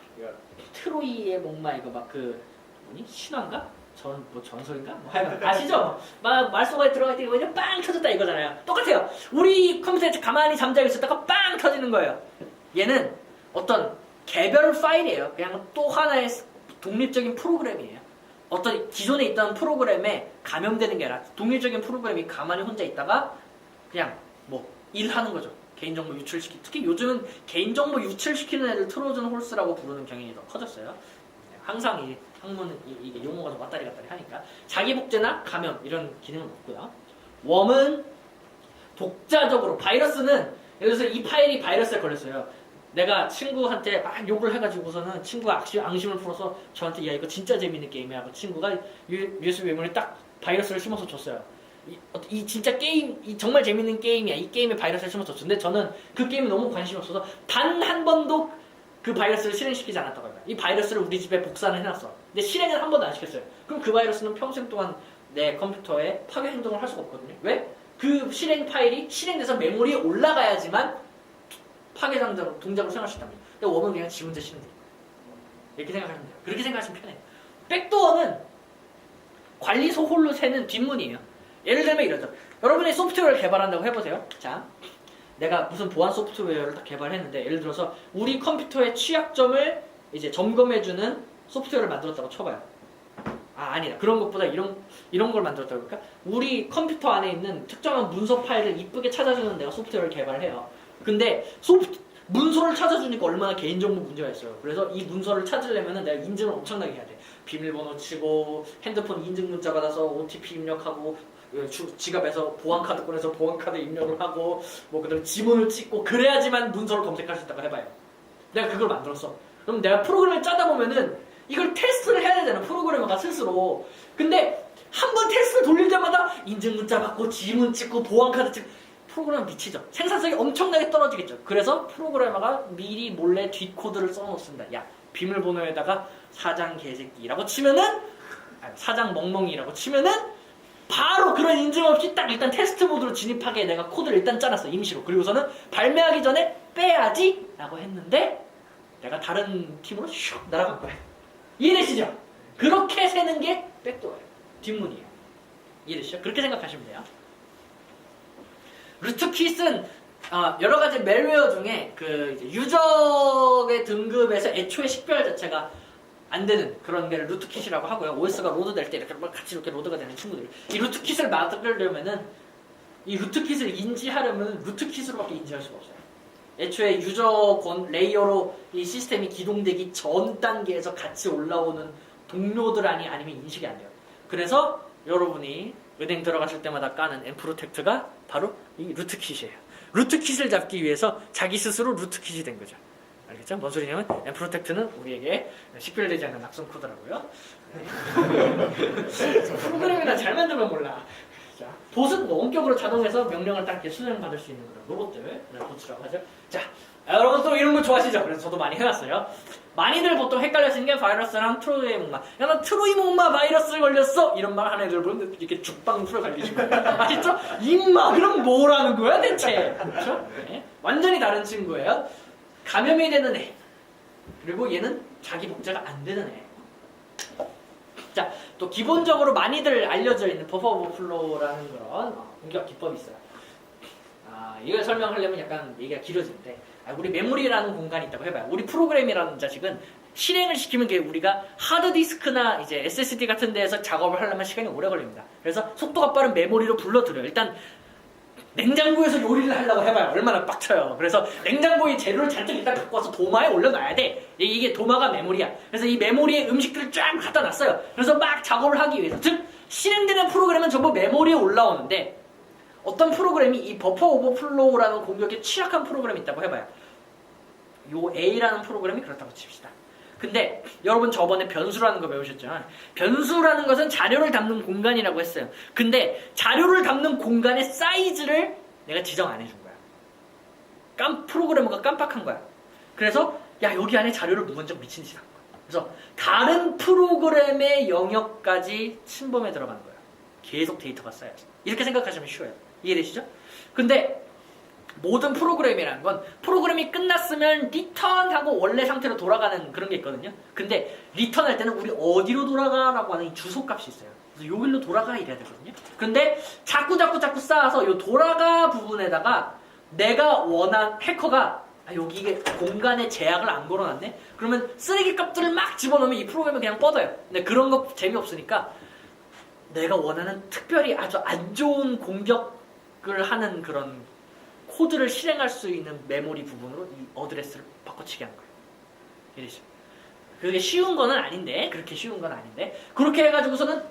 트로이의 목마 이거 막 그 뭐니? 신화인가? 전설인가? 뭐 하여간 아시죠? 막 말소가에 들어갈 때 그냥 빵 터졌다 이거잖아요. 똑같아요. 우리 컴퓨터에 가만히 잠자고 있었다가 빵 터지는 거예요. 얘는 어떤 개별 파일이에요. 그냥 또 하나의 독립적인 프로그램이에요. 어떤 기존에 있던 프로그램에 감염되는 게 아니라 독립적인 프로그램이 가만히 혼자 있다가 그냥 뭐 일하는 거죠. 개인정보 특히 요즘은 개인정보 유출시키는 애들 트로전 홀스라고 부르는 경향이 더 커졌어요. 항상 이 학문은 이게 용어가 좀 왔다리 갔다리 하니까 자기 복제나 감염 이런 기능은 없고요. 웜은 독자적으로 바이러스는 예를 들어서 이 파일이 바이러스에 걸렸어요. 내가 친구한테 막 욕을 해가지고서는 친구가 앙심을 풀어서 저한테 야 이거 진짜 재밌는 게임이야 하고 친구가 USB 메모리에 딱 바이러스를 심어서 줬어요. 이 진짜 게임, 이 정말 재밌는 게임이야. 이 게임에 바이러스를 심어서 줬어. 근데 저는 그 게임에 너무 관심이 없어서 단 한 번도 그 바이러스를 실행시키지 않았다고 해요. 이 바이러스를 우리 집에 복사를 해놨어. 근데 실행을 한 번도 안 시켰어요. 그럼 그 바이러스는 평생 동안 내 컴퓨터에 파괴 행동을 할 수가 없거든요. 왜? 그 실행 파일이 실행돼서 메모리에 올라가야지만 파괴 동작으로 생각할 수 있단 말이에요. 근데 웜은 그냥 지 혼자 실행돼요. 이렇게 생각하시면 돼요. 그렇게 생각하시면 편해요. 백도어는 관리소 홀로 새는 뒷문이에요. 예를 들면 이러죠. 여러분이 소프트웨어를 개발한다고 해보세요. 자, 내가 무슨 보안 소프트웨어를 딱 개발했는데 예를 들어서 우리 컴퓨터의 취약점을 이제 점검해주는 소프트웨어를 만들었다고 쳐봐요. 아니다. 그런 것보다 이런 걸 만들었다고 할까? 우리 컴퓨터 안에 있는 특정한 문서 파일을 이쁘게 찾아주는 내가 소프트웨어를 개발해요. 근데 문서를 찾아주니까 얼마나 개인정보 문제가 있어요. 그래서 이 문서를 찾으려면 내가 인증을 엄청나게 해야 돼. 비밀번호 치고 핸드폰 인증 문자 받아서 OTP 입력하고 지갑에서 보안카드 꺼내서 보안카드 입력을 하고 뭐 그다음에 지문을 찍고 그래야지만 문서를 검색할 수 있다고 해봐요. 내가 그걸 만들었어. 그럼 내가 프로그램을 짜다 보면은 이걸 테스트를 해야 되잖아, 프로그래머가 스스로. 근데 한 번 테스트 돌릴 때마다 인증 문자 받고 지문 찍고 보안 카드 찍고 프로그래머 미치죠. 생산성이 엄청나게 떨어지겠죠. 그래서 프로그래머가 미리 몰래 뒷코드를 써놓습니다. 야, 비밀번호에다가 사장 개새끼라고 치면은, 사장 멍멍이라고 치면은 바로 그런 인증 없이 딱 일단 테스트 모드로 진입하게 내가 코드를 일단 짜놨어, 임시로. 그리고서는 발매하기 전에 빼야지 라고 했는데 내가 다른 팀으로 슉 날아간 거야. 이해되시죠? 그렇게 세는 게 백도어예요. 뒷문이에요. 이해되시죠? 그렇게 생각하시면 돼요. 루트킷은 여러 가지 멜웨어 중에 그 유저의 등급에서 애초에 식별 자체가 안 되는 그런 게 루트킷이라고 하고요. OS가 로드될 때 이렇게 같이 이렇게 로드가 되는 친구들. 이 루트킷을 막으려면은, 이 루트킷을 인지하려면 루트킷으로밖에 인지할 수가 없어요. 애초에 유저 레이어로 이 시스템이 기동되기 전 단계에서 같이 올라오는 동료들 아니면 인식이 안 돼요. 그래서 여러분이 은행 들어가실 때마다 까는 엠프로텍트가 바로 이 루트킷이에요. 루트킷을 잡기 위해서 자기 스스로 루트킷이 된 거죠. 알겠죠? 뭔 소리냐면 엠프로텍트는 우리에게 식별되지 않는 악성 코드라고요. 프로그램이나 잘 만들면 몰라. 자, 봇은 원격으로 자동해서 명령을 딱 이렇게 수행받을 수 있는 그런 로봇들, 봇이라고 하죠. 자, 여러분 또 이런 거 좋아하시죠? 그래서 저도 많이 해놨어요. 많이들 보통 헷갈려지는 게 바이러스랑 트로이 목마. 야, 나 트로이 목마 바이러스 걸렸어! 이런 말 하는 애들 보면 이렇게 죽방 풀어 갈리시고. 아시죠? 임마! 그럼 뭐라는 거야, 대체? 그렇죠? 네. 완전히 다른 친구예요. 감염이 되는 애. 그리고 얘는 자기 복제가 안 되는 애. 자, 또 기본적으로 많이들 알려져 있는 버퍼 오버플로우라는 그런 공격 기법이 있어요. 이걸 설명하려면 약간 얘기가 길어지는데, 우리 메모리라는 공간이 있다고 해봐요. 우리 프로그램이라는 자식은 실행을 시키면 우리가 하드디스크나 이제 SSD 같은 데에서 작업을 하려면 시간이 오래 걸립니다. 그래서 속도가 빠른 메모리로 불러들여요. 일단 냉장고에서 요리를 하려고 해봐요. 얼마나 빡쳐요. 그래서 냉장고에 재료를 잔뜩 일단 갖고 와서 도마에 올려놔야 돼. 이게 도마가 메모리야. 그래서 이 메모리에 음식들을 쫙 갖다 놨어요. 그래서 막 작업을 하기 위해서. 즉, 실행되는 프로그램은 전부 메모리에 올라오는데, 어떤 프로그램이 이 버퍼 오버플로우라는 공격에 취약한 프로그램이 있다고 해봐요. 요 A라는 프로그램이 그렇다고 칩시다. 근데 여러분 저번에 변수라는 거 배우셨죠? 변수라는 것은 자료를 담는 공간이라고 했어요. 근데 자료를 담는 공간의 사이즈를 내가 지정 안 해준 거야. 프로그래머가 깜빡한 거야. 그래서 야, 여기 안에 자료를 무건적 미친 짓 한 거야. 그래서 다른 프로그램의 영역까지 침범해 들어가는 거야. 계속 데이터가 쌓여서. 이렇게 생각하시면 쉬워요. 이해되시죠? 근데 모든 프로그램이라는 건 프로그램이 끝났으면 리턴하고 원래 상태로 돌아가는 그런 게 있거든요. 근데 리턴할 때는 우리 어디로 돌아가라고 하는 이 주소값이 있어요. 그래서 여기로 돌아가 이래야 되거든요. 근데 자꾸 쌓아서 이 돌아가 부분에다가 내가 원한 해커가 여기 이게 공간에 제약을 안 걸어놨네? 그러면 쓰레기 값들을 막 집어넣으면 이 프로그램이 그냥 뻗어요. 근데 그런 거 재미없으니까 내가 원하는 특별히 아주 안 좋은 공격을 하는 그런 코드를 실행할 수 있는 메모리 부분으로 이 어드레스를 바꿔치기 하는 거예요. 이러죠. 그게 쉬운 거는 아닌데, 그렇게 쉬운 건 아닌데, 그렇게 해가지고서는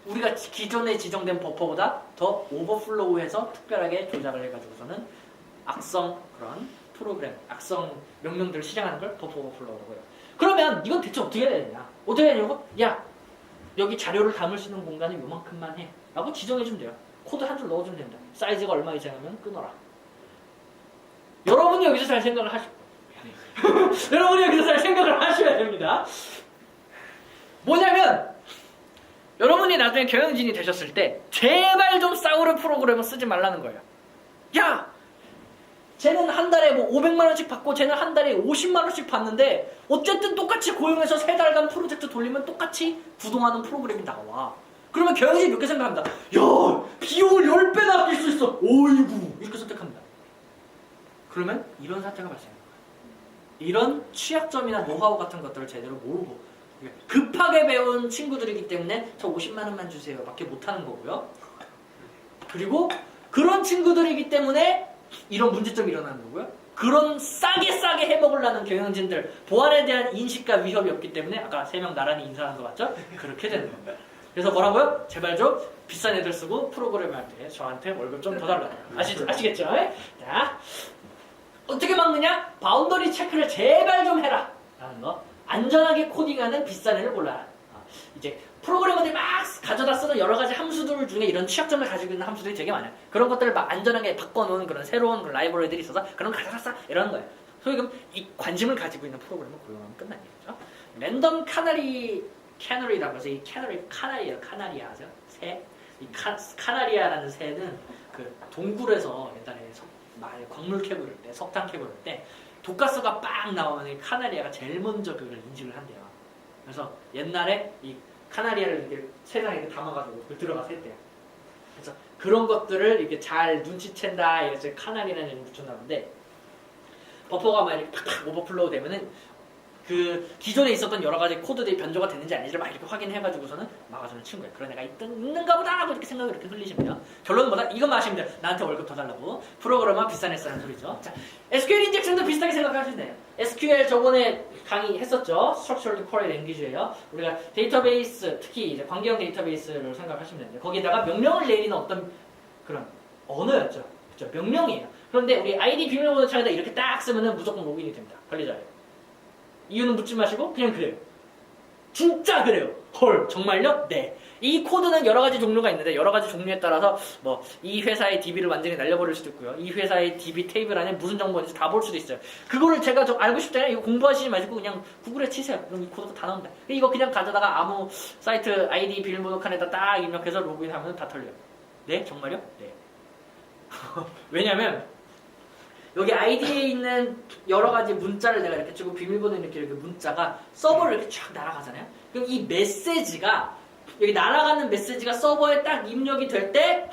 우리가 기존에 지정된 버퍼보다 더 오버플로우해서 특별하게 조작을 해가지고서는 악성 그런 프로그램, 악성 명령들을 실행하는 걸 버퍼 오버플로우라고 해요. 그러면 이건 대체 어떻게 해야 되냐? 어떻게 해야 되냐고? 야, 여기 자료를 담을 수 있는 공간은 요만큼만 해. 라고 지정해주면 돼요. 코드 한 줄 넣어주면 됩니다. 사이즈가 얼마 이상이면 끊어라. 여러분이 여기서 잘 생각을 여러분이 여기서 잘 생각을 하셔야 됩니다. 뭐냐면 여러분이 나중에 경영진이 되셨을 때 제발 좀 싸구려 프로그램을 쓰지 말라는 거예요. 야! 쟤는 한 달에 뭐 500만 원씩 받고 쟤는 한 달에 50만 원씩 받는데 어쨌든 똑같이 고용해서 3달간 프로젝트 돌리면 똑같이 구동하는 프로그램이 나와. 그러면 경영진이 이렇게 생각합니다. 야, 비용을 10배나 아낄 수 있어. 어이구, 이렇게 선택합니다. 그러면 이런 사태가 발생합니다. 이런 취약점이나 노하우 같은 것들을 제대로 모르고 급하게 배운 친구들이기 때문에 저 50만 원만 주세요 밖에 못하는 거고요. 그리고 그런 친구들이기 때문에 이런 문제점이 일어나는 거고요. 그런 싸게 해먹으려는 경영진들, 보안에 대한 인식과 위협이 없기 때문에 아까 3명 나란히 인사하는 거 맞죠? 그렇게 되는 겁니다. 그래서 뭐라고요? 제발 좀 비싼 애들 쓰고 프로그램 할 때 저한테 월급 좀 더 달라고. 아시겠죠? 자, 어떻게 막느냐? 바운더리 체크를 제발 좀 해라 라는 거. 안전하게 코딩하는 비싼 애를 골라라. 이제 프로그래머들이 막 가져다 쓰는 여러 가지 함수들 중에 이런 취약점을 가지고 있는 함수들이 되게 많아요. 그런 것들을 막 안전하게 바꿔놓은 그런 새로운 그런 라이브러리들이 있어서 그런 거 가져다 써 이러는 거예요. 소위 그럼 이 관심을 가지고 있는 프로그램을 고용하면 끝난 얘기죠. 랜덤 캐너리라고 해서 이 카나리예요. 카나리아 아세요? 새. 이 카나리아라는 새는 그 동굴에서 옛날에 광물 캐고 이럴 때, 석탄 캐고 이럴 때 독가스가 빵 나오면 이 카나리아가 제일 먼저 그걸 인식을 한대요. 그래서 옛날에 이 카나리아를 이렇게 세상에 이렇게 담아가지고 그걸 들어가서 했대요. 그래서 그런 것들을 이렇게 잘 눈치챈다 이래서 카나리아라는 이름을 붙였나 본데 버퍼가 막 이렇게 팍팍 오버플로우 되면은 그 기존에 있었던 여러 가지 코드들이 변조가 됐는지 아닌지를 막 이렇게 확인해가지고서는 막아주는 친구예요. 그런 애가 있는가 보다 하고 이렇게 생각을 이렇게 흘리시면 돼요. 결론은 뭐다? 이것만 하시면 돼요. 나한테 월급 더 달라고. 프로그래머 비싼 애 쓰라는 소리죠. 자, SQL 인젝션도 비슷하게 생각하시면 돼요. SQL 저번에 강의했었죠. Structured Query Language예요. 우리가 데이터베이스, 특히 이제 관계형 데이터베이스를 생각하시면 되는데 거기에다가 명령을 내리는 어떤 그런 언어였죠. 그렇죠? 명령이에요. 그런데 우리 ID 비밀번호 창에다 이렇게 딱 쓰면은 무조건 로그인이 됩니다. 관리자예요. 이유는 묻지 마시고 그냥 그래요. 진짜 그래요. 헐 정말요? 네. 이 코드는 여러 가지 종류가 있는데 여러 가지 종류에 따라서 뭐 이 회사의 DB를 완전히 날려버릴 수도 있고요. 이 회사의 DB 테이블 안에 무슨 정보가 있는지 다 볼 수도 있어요. 그거를 제가 좀 알고 싶다면 이거 공부하시지 마시고 그냥 구글에 치세요. 그럼 이 코드가 다 나옵니다. 이거 그냥 가져다가 아무 사이트 ID 비밀번호 칸에다 딱 입력해서 로그인하면 다 털려요. 네? 정말요? 네. 왜냐면 여기 아이디에 있는 여러 가지 문자를 내가 이렇게 치고 비밀번호 이렇게 문자가 서버를 이렇게 쫙 날아가잖아요. 그럼 이 메시지가 여기 날아가는 메시지가 서버에 딱 입력이 될 때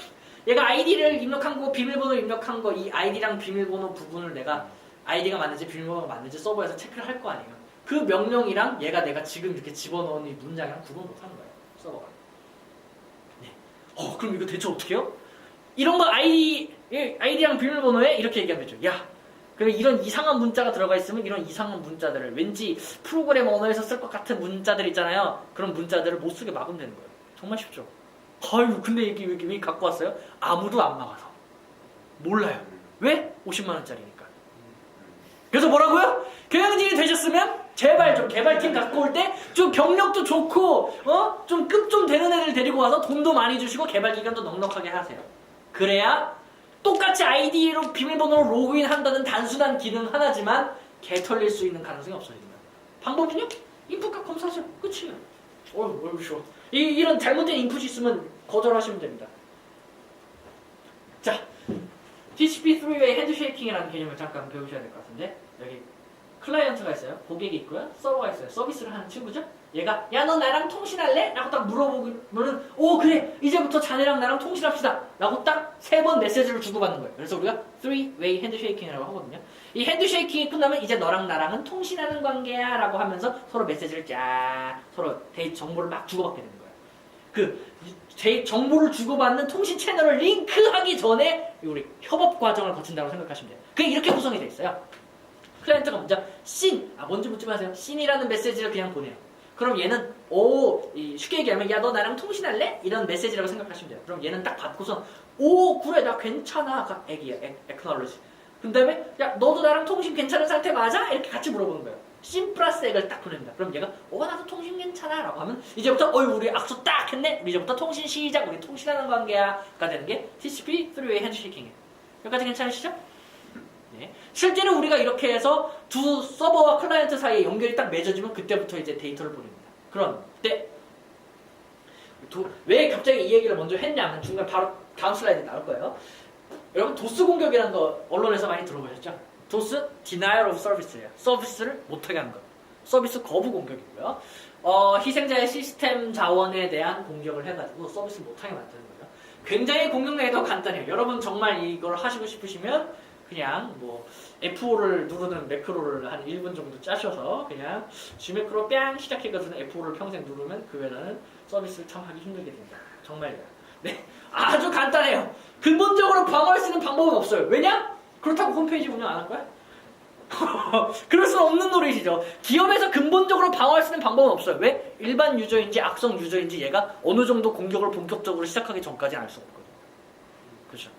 얘가 아이디를 입력한 거 비밀번호를 입력한 거 이 아이디랑 비밀번호 부분을 내가 아이디가 맞는지 비밀번호가 맞는지 서버에서 체크를 할 거 아니에요. 그 명령이랑 얘가 내가 지금 이렇게 집어넣은 이 문장이랑 구분 못하는 거예요. 서버가. 네. 그럼 이거 대체 어떻게 해요? 이런 거 아이디랑 비밀번호에 이렇게 얘기하면 되죠. 야, 그럼 이런 이상한 문자가 들어가 있으면 이런 이상한 문자들을 왠지 프로그램 언어에서 쓸 것 같은 문자들 있잖아요. 그런 문자들을 못 쓰게 막으면 되는 거예요. 정말 쉽죠. 아유, 근데 이게 왜 갖고 왔어요? 아무도 안 막아서. 몰라요. 왜? 50만 원짜리니까. 그래서 뭐라고요? 경영진이 되셨으면 제발 좀 개발팀 갖고 올 때 좀 경력도 좋고 좀 급 좀 되는 애들 데리고 와서 돈도 많이 주시고 개발 기간도 넉넉하게 하세요. 그래야 똑같이 아이디로 비밀번호로 로그인 한다는 단순한 기능 하나지만 개 털릴 수 있는 가능성이 없어집니다. 방법은요? 인풋값 검사하세요. 끝이에요. 어휴 쉬워. 이런 잘못된 인풋이 있으면 거절하시면 됩니다. 자, TCP 3-way 핸드쉐이킹이라는 개념을 잠깐 배우셔야 될 것 같은데 여기 클라이언트가 있어요. 고객이 있고요. 서버가 있어요. 서비스를 하는 친구죠. 얘가 야 너 나랑 통신할래? 라고 딱 물어보면은 오 그래 이제부터 자네랑 나랑 통신합시다 라고 딱 3번 메시지를 주고받는 거예요. 그래서 우리가 3-way 핸드쉐이킹이라고 하거든요. 이 핸드쉐이킹이 끝나면 이제 너랑 나랑은 통신하는 관계야 라고 하면서 서로 메시지를 쫙 서로 데이터 정보를 막 주고받게 되는 거예요. 그 정보를 주고받는 통신 채널을 링크하기 전에 우리 협업 과정을 거친다고 생각하시면 돼요. 그게 이렇게 구성이 돼 있어요. 클라이언트가 먼저 뭔지 묻지 마세요. 씬이라는 메시지를 그냥 보내요. 그럼 얘는 쉽게 얘기하면 야 너 나랑 통신할래? 이런 메시지라고 생각하시면 돼요. 그럼 얘는 딱 받고서 그래 나 괜찮아. 액이에요. acknowledge. 그 다음에 야 너도 나랑 통신 괜찮은 상태 맞아? 이렇게 같이 물어보는 거예요. 씬 플러스 액을 딱 보냅니다. 그럼 얘가 나도 통신 괜찮아 라고 하면 이제부터 우리 악수 딱 했네? 우리 이제부터 통신 시작. 우리 통신하는 관계야 가 되는 게 TCP 3-way 핸드쉐이킹이에요. 여기까지 괜찮으시죠? 네. 실제로 우리가 이렇게 해서 두 서버와 클라이언트 사이에 연결이 딱 맺어지면 그때부터 이제 데이터를 보냅니다. 그런데 왜 갑자기 이 얘기를 먼저 했냐면 중간 바로 다음 슬라이드에 나올 거예요. 여러분 도스 공격이라는 거 언론에서 많이 들어보셨죠? 도스 denial of service예요. 서비스를 못하게 하는 거. 서비스 거부 공격이고요. 희생자의 시스템 자원에 대한 공격을 해가지고 서비스를 못하게 만드는 거예요. 굉장히 공격 내도 간단해요. 여러분 정말 이걸 하시고 싶으시면 그냥 F5를 누르는 매크로를 한 1분 정도 짜셔서 그냥 G매크로 뺨 시작해가지고 F5를 평생 누르면 그 외에는 서비스를 참 하기 힘들게 됩니다. 정말요. 네, 아주 간단해요. 근본적으로 방어할 수 있는 방법은 없어요. 왜냐? 그렇다고 홈페이지 운영 안 할 거야? 그럴 수는 없는 노릇이죠. 기업에서 근본적으로 방어할 수 있는 방법은 없어요. 왜? 일반 유저인지 악성 유저인지 얘가 어느 정도 공격을 본격적으로 시작하기 전까지는 알 수 없거든요. 그렇죠?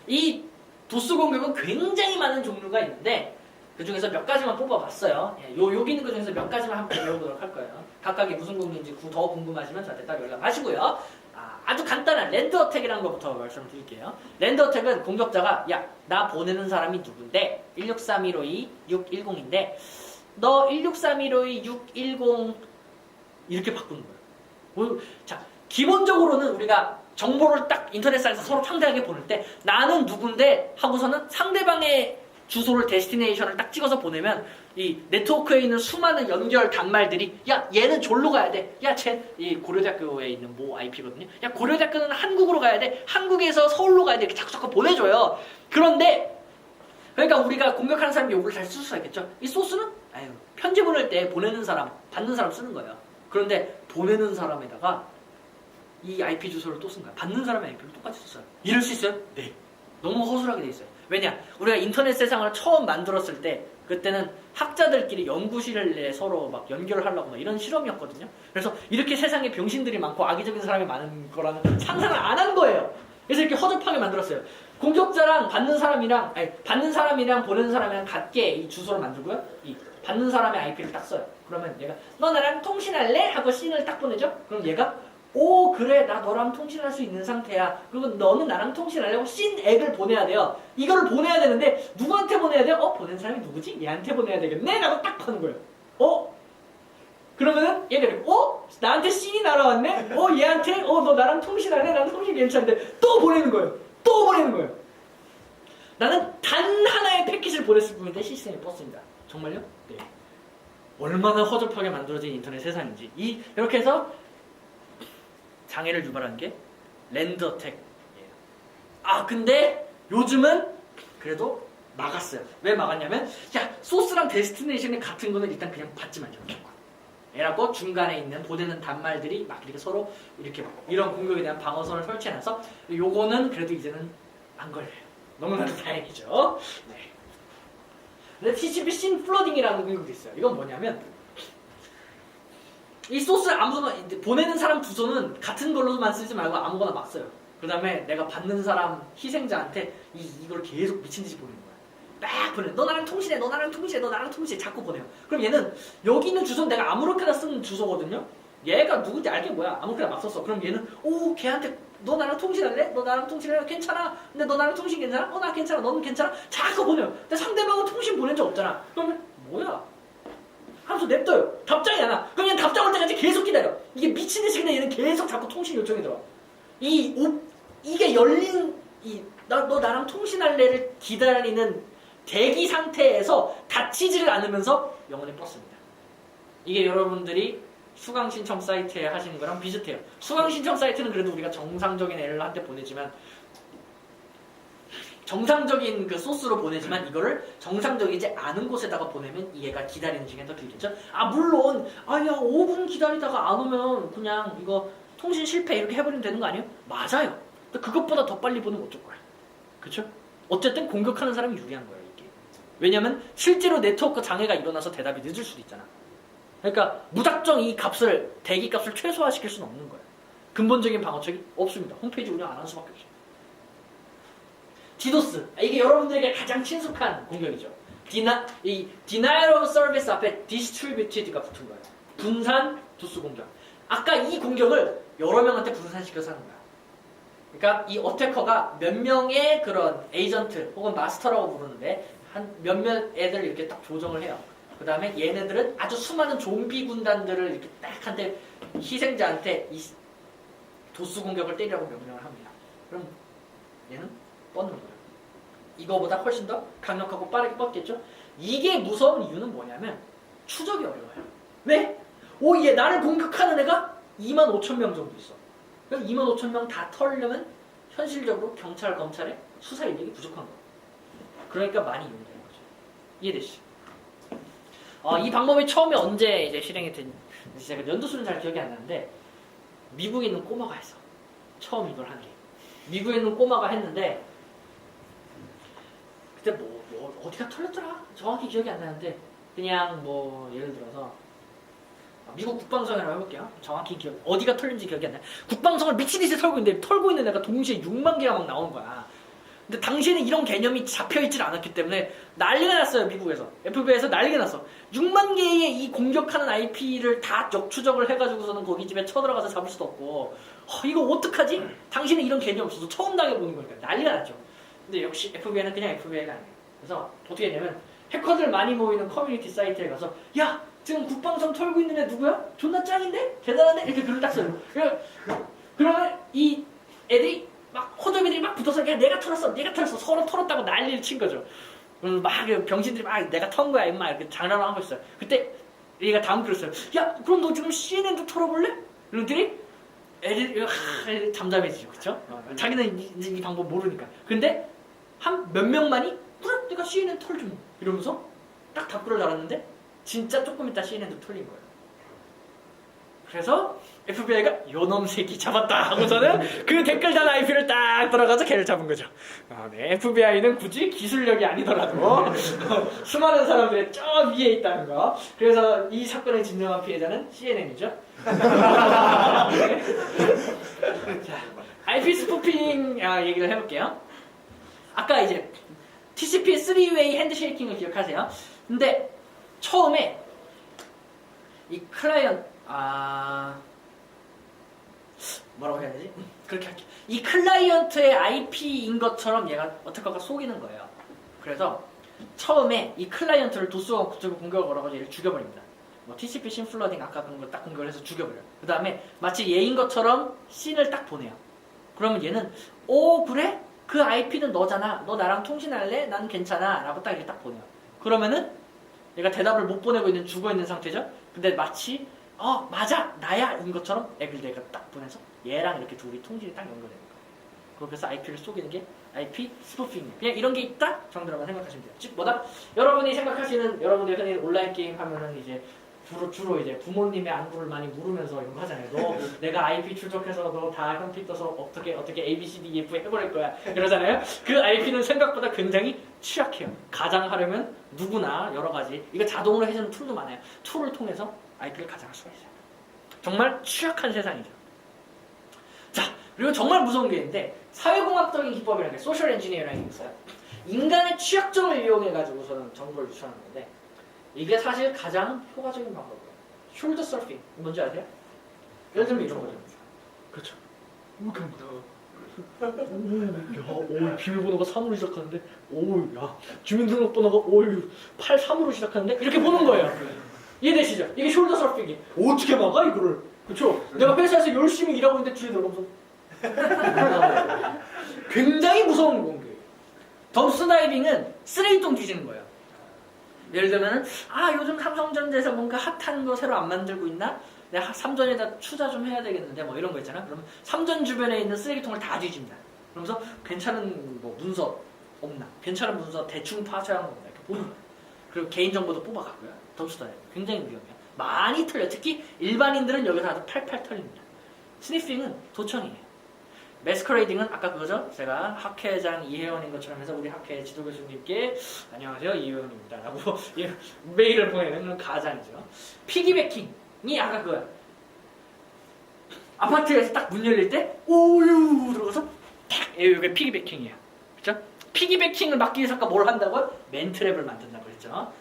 이 도스 공격은 굉장히 많은 종류가 있는데 그 중에서 몇 가지만 뽑아봤어요. 예, 여기 있는 그 중에서 몇 가지만 한번 배워보도록 할 거예요. 각각이 무슨 공격인지 더 궁금하시면 저한테 딱 연락하시고요. 아주 간단한 랜드 어택이라는 것부터 말씀드릴게요. 랜드 어택은 공격자가 야, 나 보내는 사람이 누군데 163152 610인데 너 163152 610 이렇게 바꾸는 거예요. 자, 기본적으로는 우리가 정보를 딱 인터넷상에서 서로 상대하게 보낼 때 나는 누군데 하고서는 상대방의 주소를 데스티네이션을 딱 찍어서 보내면 이 네트워크에 있는 수많은 연결 단말들이 야 얘는 졸로 가야 돼. 야 쟤 이 고려대학교에 있는 모 IP거든요. 야 고려대학교는 한국으로 가야 돼. 한국에서 서울로 가야 돼. 이렇게 자꾸 보내줘요. 그런데 그러니까 우리가 공격하는 사람이 요구를 잘 쓸 수가 있겠죠. 이 소스는 편지 보낼 때 보내는 사람, 받는 사람 쓰는 거예요. 그런데 보내는 사람에다가 이 IP 주소를 또 쓴 거야. 받는 사람의 IP를 똑같이 썼어요. 이럴 수 있어요? 네. 너무 허술하게 돼 있어요. 왜냐? 우리가 인터넷 세상을 처음 만들었을 때 그때는 학자들끼리 연구실을 내 서로 막 연결하려고 막 이런 실험이었거든요. 그래서 이렇게 세상에 병신들이 많고 악의적인 사람이 많은 거라는 상상을 안 한 거예요. 그래서 이렇게 허접하게 만들었어요. 공격자랑 받는 사람이랑 보내는 사람이랑 같게 이 주소를 만들고요. 이 받는 사람의 IP를 딱 써요. 그러면 얘가 너 나랑 통신할래? 하고 씬을 딱 보내죠. 그럼 얘가 오 그래 나 너랑 통신할 수 있는 상태야. 그리고 너는 나랑 통신하려고 씬액을 보내야 돼요. 이거를 보내야 되는데 누구한테 보내야 돼요? 보낸 사람이 누구지? 얘한테 보내야 되겠네? 라고 딱 하는 거예요. 그러면은 얘가 이렇게 나한테 씬이 날아왔네? 얘한테 너 나랑 통신할래? 나는 통신 괜찮은데 또 보내는 거예요. 또 보내는 거예요. 나는 단 하나의 패킷을 보냈을 뿐인데 시스템이 뻗습니다. 정말요? 네. 얼마나 허접하게 만들어진 인터넷 세상인지 이렇게 해서 장애를 유발하는 게 랜드 어택이에요. 근데 요즘은 그래도 막았어요. 왜 막았냐면 야 소스랑 데스티네이션이 같은 거는 일단 그냥 받지 말자. 얘라고 중간에 있는 보내는 단말들이 막 이렇게 서로 이렇게 이런 공격에 대한 방어선을 설치해놔서 요거는 그래도 이제는 안 걸려요. 너무나도 다행이죠. 네. 근데 TCP 씬 플러딩이라는 공격도 있어요. 이건 뭐냐면 이 소스 아무거나 보내는 사람 주소는 같은 걸로만 쓰지 말고 아무거나 막 써요. 그 다음에 내가 받는 사람 희생자한테 이걸 계속 미친듯이 보내는 거야. 막 보내. 너 나랑 통신해. 너 나랑 통신해. 너 나랑 통신해. 자꾸 보내요. 그럼 얘는 여기 있는 주소는 내가 아무렇게나 쓴 주소거든요. 얘가 누군지 알게 뭐야. 아무렇게나 막 썼어. 그럼 얘는 걔한테 너 나랑 통신할래? 너 나랑 통신할래? 괜찮아. 근데 너 나랑 통신 괜찮아? 나 괜찮아. 너는 괜찮아? 자꾸 보내요. 근데 상대방은 통신 보낸 적 없잖아. 그러면 뭐야? 하면서 냅둬요. 답장이 안 와. 그럼 얘는 답장 올 때까지 계속 기다려. 이게 미친듯이 그냥 얘는 계속 자꾸 통신 요청이 들어와. 이게 열린 너 나랑 통신할래를 기다리는 대기 상태에서 닫히지를 않으면서 영원히 뻗습니다. 이게 여러분들이 수강 신청 사이트에 하시는 거랑 비슷해요. 수강 신청 사이트는 그래도 우리가 정상적인 애를 한테 보내지만 정상적인 그 소스로 보내지만 이거를 정상적이지 않은 곳에다가 보내면 얘가 기다리는 시간이 더 길겠죠? 물론 야 5분 기다리다가 안 오면 그냥 이거 통신 실패 이렇게 해버리면 되는 거 아니에요? 맞아요. 근데 그것보다 더 빨리 보내면 어쩔 거야. 그쵸? 어쨌든 공격하는 사람이 유리한 거예요 이게. 왜냐면 실제로 네트워크 장애가 일어나서 대답이 늦을 수도 있잖아. 그러니까 무작정 이 값을 대기 값을 최소화시킬 수는 없는 거예요. 근본적인 방어책이 없습니다. 홈페이지 운영 안 하는 수밖에 없어요. 디도스. 이게 여러분들에게 가장 친숙한 공격이죠. 이 denial of service 앞에 distributed가 붙은 거예요. 분산 도스 공격. 아까 이 공격을 여러 명한테 분산시켜서 하는 거야. 그러니까 이 어태커가 몇 명의 그런 에이전트 혹은 마스터라고 부르는데 한 몇몇 애들 이렇게 딱 조정을 해요. 그 다음에 얘네들은 아주 수많은 좀비 군단들을 이렇게 딱 한테 희생자한테 이 도스 공격을 때리라고 명령을 합니다. 그럼 얘는 뻗는 거예요. 이거보다 훨씬 더 강력하고 빠르게 뻗겠죠? 이게 무서운 이유는 뭐냐면 추적이 어려워요. 왜? 얘 나를 공격하는 애가 25,000명 정도 있어. 그래서 25,000명 다 털려면 현실적으로 경찰, 검찰의 수사 인력이 부족한 거예요. 그러니까 많이 이용되는 거죠. 이해되시죠? 이 방법이 처음에 언제 이제 실행이 됐는지 제가 연도수는 잘 기억이 안 나는데 미국에 있는 꼬마가 했어. 처음 이걸 한 게. 미국에 있는 꼬마가 했는데 그때 어디가 털렸더라? 정확히 기억이 안 나는데 그냥 예를 들어서 미국 국방성이라고 해볼게요. 정확히 어디가 털린지 기억이 안 나요. 국방성을 미친듯이 털고 있는데 털고 있는 애가 동시에 6만 개가 막 나오는 거야. 근데 당시에는 이런 개념이 잡혀있질 않았기 때문에 난리가 났어요. 미국에서. FBI에서 난리가 났어. 6만 개의 이 공격하는 IP를 다 역추적을 해가지고서는 거기 집에 쳐들어가서 잡을 수도 없고 이거 어떡하지? 당신은 이런 개념 없어서 처음 당해보는 거니까 난리가 났죠. 근데 역시 FBI는 그냥 FBI가 아니에요. 그래서 어떻게 했냐면 해커들 많이 모이는 커뮤니티 사이트에 가서 야! 지금 국방선 털고 있는 애 누구야? 존나 짱인데? 대단한데? 이렇게 글을 딱 써요. 그러면 이 애들이 막 호접이들이 막 붙어서 야 내가 털었어 서로 털었다고 난리를 친 거죠. 막 병신들이 막 내가 턴 거야 임마 이렇게 장난을 하고 있어요. 그때 얘가 다음 글을 써요. 야 그럼 너 지금 CNN도 털어볼래? 이런들이 애들이 잠잠해지죠. 그쵸? 자기는 이제 이 방법 모르니까. 근데 한 몇 명만이 그래 내가 CNN 털지 뭐 이러면서 딱 답글을 달았는데 진짜 조금 있다 CNN도 털린 거예요. 그래서 FBI가 요놈 새끼 잡았다 하고서는 그 댓글 단 IP를 딱 들어가서 걔를 잡은 거죠. 네, FBI는 굳이 기술력이 아니더라도 수많은 사람들의 저 위에 있다는 거. 그래서 이 사건의 진정한 피해자는 CNN이죠. 자, IP 스푸핑 얘기를 해볼게요. 아까 이제 TCP 3-way 핸드쉐이킹을 기억하세요. 근데 처음에 이 뭐라고 해야 되지? 그렇게 할게요. 이 클라이언트의 IP인 것처럼 얘가 어떻게 속이는 거예요. 그래서 처음에 이 클라이언트를 도스가 그쪽에 공격을 걸어가지고 얘를 죽여버립니다. 뭐 TCP 심플러딩 아까 그런 걸 딱 공격을 해서 죽여버려요. 그 다음에 마치 얘인 것처럼 씬을 딱 보내요. 그러면 얘는 오 그래? 그 IP는 너잖아. 너 나랑 통신할래? 난 괜찮아. 라고 딱 이렇게 딱 보내요. 그러면은 얘가 대답을 못 보내고 있는 죽어있는 상태죠. 근데 마치 맞아 나야 인 것처럼 애를 내가 딱 보내서 얘랑 이렇게 둘이 통신이 딱 연결되는 거예요. 그래서 IP를 속이는 게 IP 스푸핑이에요. 그냥 이런 게 있다 정도로만 생각하시면 돼요. 즉 뭐다? 여러분이 생각하시는 여러분들 흔히 온라인 게임 하면은 이제 주로 이제 부모님의 안부를 많이 물으면서 이런 거 하잖아요. 너 내가 IP 추적해서 너 다 현피 떠서 어떻게 ABCDEF 해버릴 거야 그러잖아요. 그 IP는 생각보다 굉장히 취약해요. 가장하려면 누구나 여러 가지 이거 자동으로 해주는 툴도 많아요. 툴을 통해서 IP를 가장할 수가 있어요. 정말 취약한 세상이죠. 자, 그리고 정말 무서운 게 있는데 사회공학적인 기법이라는 게 소셜 엔지니어링이 있어요. 인간의 취약점을 이용해가지고서는 정보를 유출하는 건데 이게 사실 가장 효과적인 방법이에요. 숄더 서핑 뭔지 아세요? 예를 들면 이런 거죠. 그렇죠. 이렇게 합니다. 야, 비밀번호가 3으로 시작하는데, 야, 주민등록번호가 8, 3으로 시작하는데 이렇게 보는 거예요. 이해되시죠? 이게 숄더 서핑이 어떻게 막아 이거를? 그렇죠? 내가 회사에서 열심히 일하고 있는데 뒤에 들어가면서 굉장히 무서운 공격이에요. 덤스 다이빙은 쓰레기통 뒤지는 거예요. 예를 들면 요즘 삼성전자에서 뭔가 핫한 거 새로 안 만들고 있나? 내가 삼전에다 투자 좀 해야 되겠는데 뭐 이런 거 있잖아. 그러면 삼전 주변에 있는 쓰레기통을 다 뒤집니다. 그러면서 괜찮은 뭐 문서 없나? 괜찮은 문서 대충 파쇄한 겁니다. 이렇게 보는 거예요. 그리고 개인정보도 뽑아가고요. 덤스다이빙 굉장히 위험해요. 많이 털려. 특히 일반인들은 여기서 아주 팔팔 털립니다. 스니핑은 도청이에요. 매스커레이딩은 아까 그거죠? 제가 학회장 이혜원인 것처럼 해서 우리 학회 지도교수님께 안녕하세요 이혜원입니다 라고 메일을 보내는 그런 가장이죠. 피기배킹이 아까 그거야. 아파트에서 딱 문 열릴 때 오유 들어가서 탁 이게 피기배킹이야. 그렇죠? 피기배킹을 막기 위해서 아까 뭘 한다고요? 맨트랩을 만든다고 그랬죠.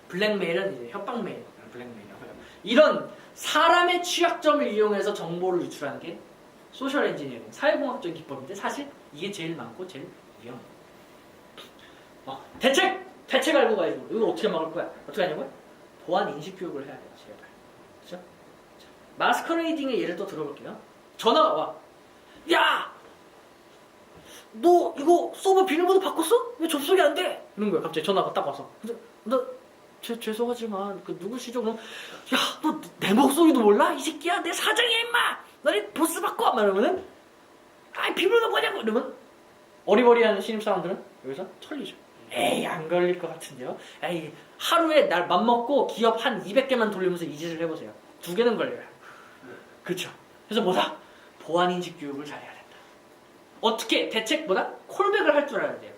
블랙메일은 이제 협박메일, 블랙메일이라고요. 이런 사람의 취약점을 이용해서 정보를 유출하는 게 소셜 엔지니어링, 사회공학적인 기법인데 사실 이게 제일 많고 제일 위험해요. 대책 알고 가야지. 이거 어떻게 막을 거야? 어떻게 하냐고요? 보안 인식 교육을 해야 돼요. 제발. 그렇죠? 마스커레이딩의 예를 또 들어볼게요. 전화가 와. 야! 너 이거 서버 비밀번호 바꿨어? 왜 접속이 안 돼? 이런 거야. 갑자기 전화가 딱 와서. 너 죄송하지만 그 누구시죠? 그럼 야, 너 내 목소리도 몰라? 이 새끼야, 내 사장이야 임마. 너네 보스 바꿔. 말하면은 비밀번호 뭐냐고 이러면 어리버리한 신입 사람들은 여기서 털리죠. 에이 안 걸릴 것 같은데요. 에이 하루에 날 맘먹고 기업 한 200개만 돌리면서 이 짓을 해보세요. 2개는 걸려요. 그렇죠. 그래서 뭐다? 보안 인식 교육을 잘해야 된다. 어떻게 대책보다 콜백을 할 줄 알아야 돼요.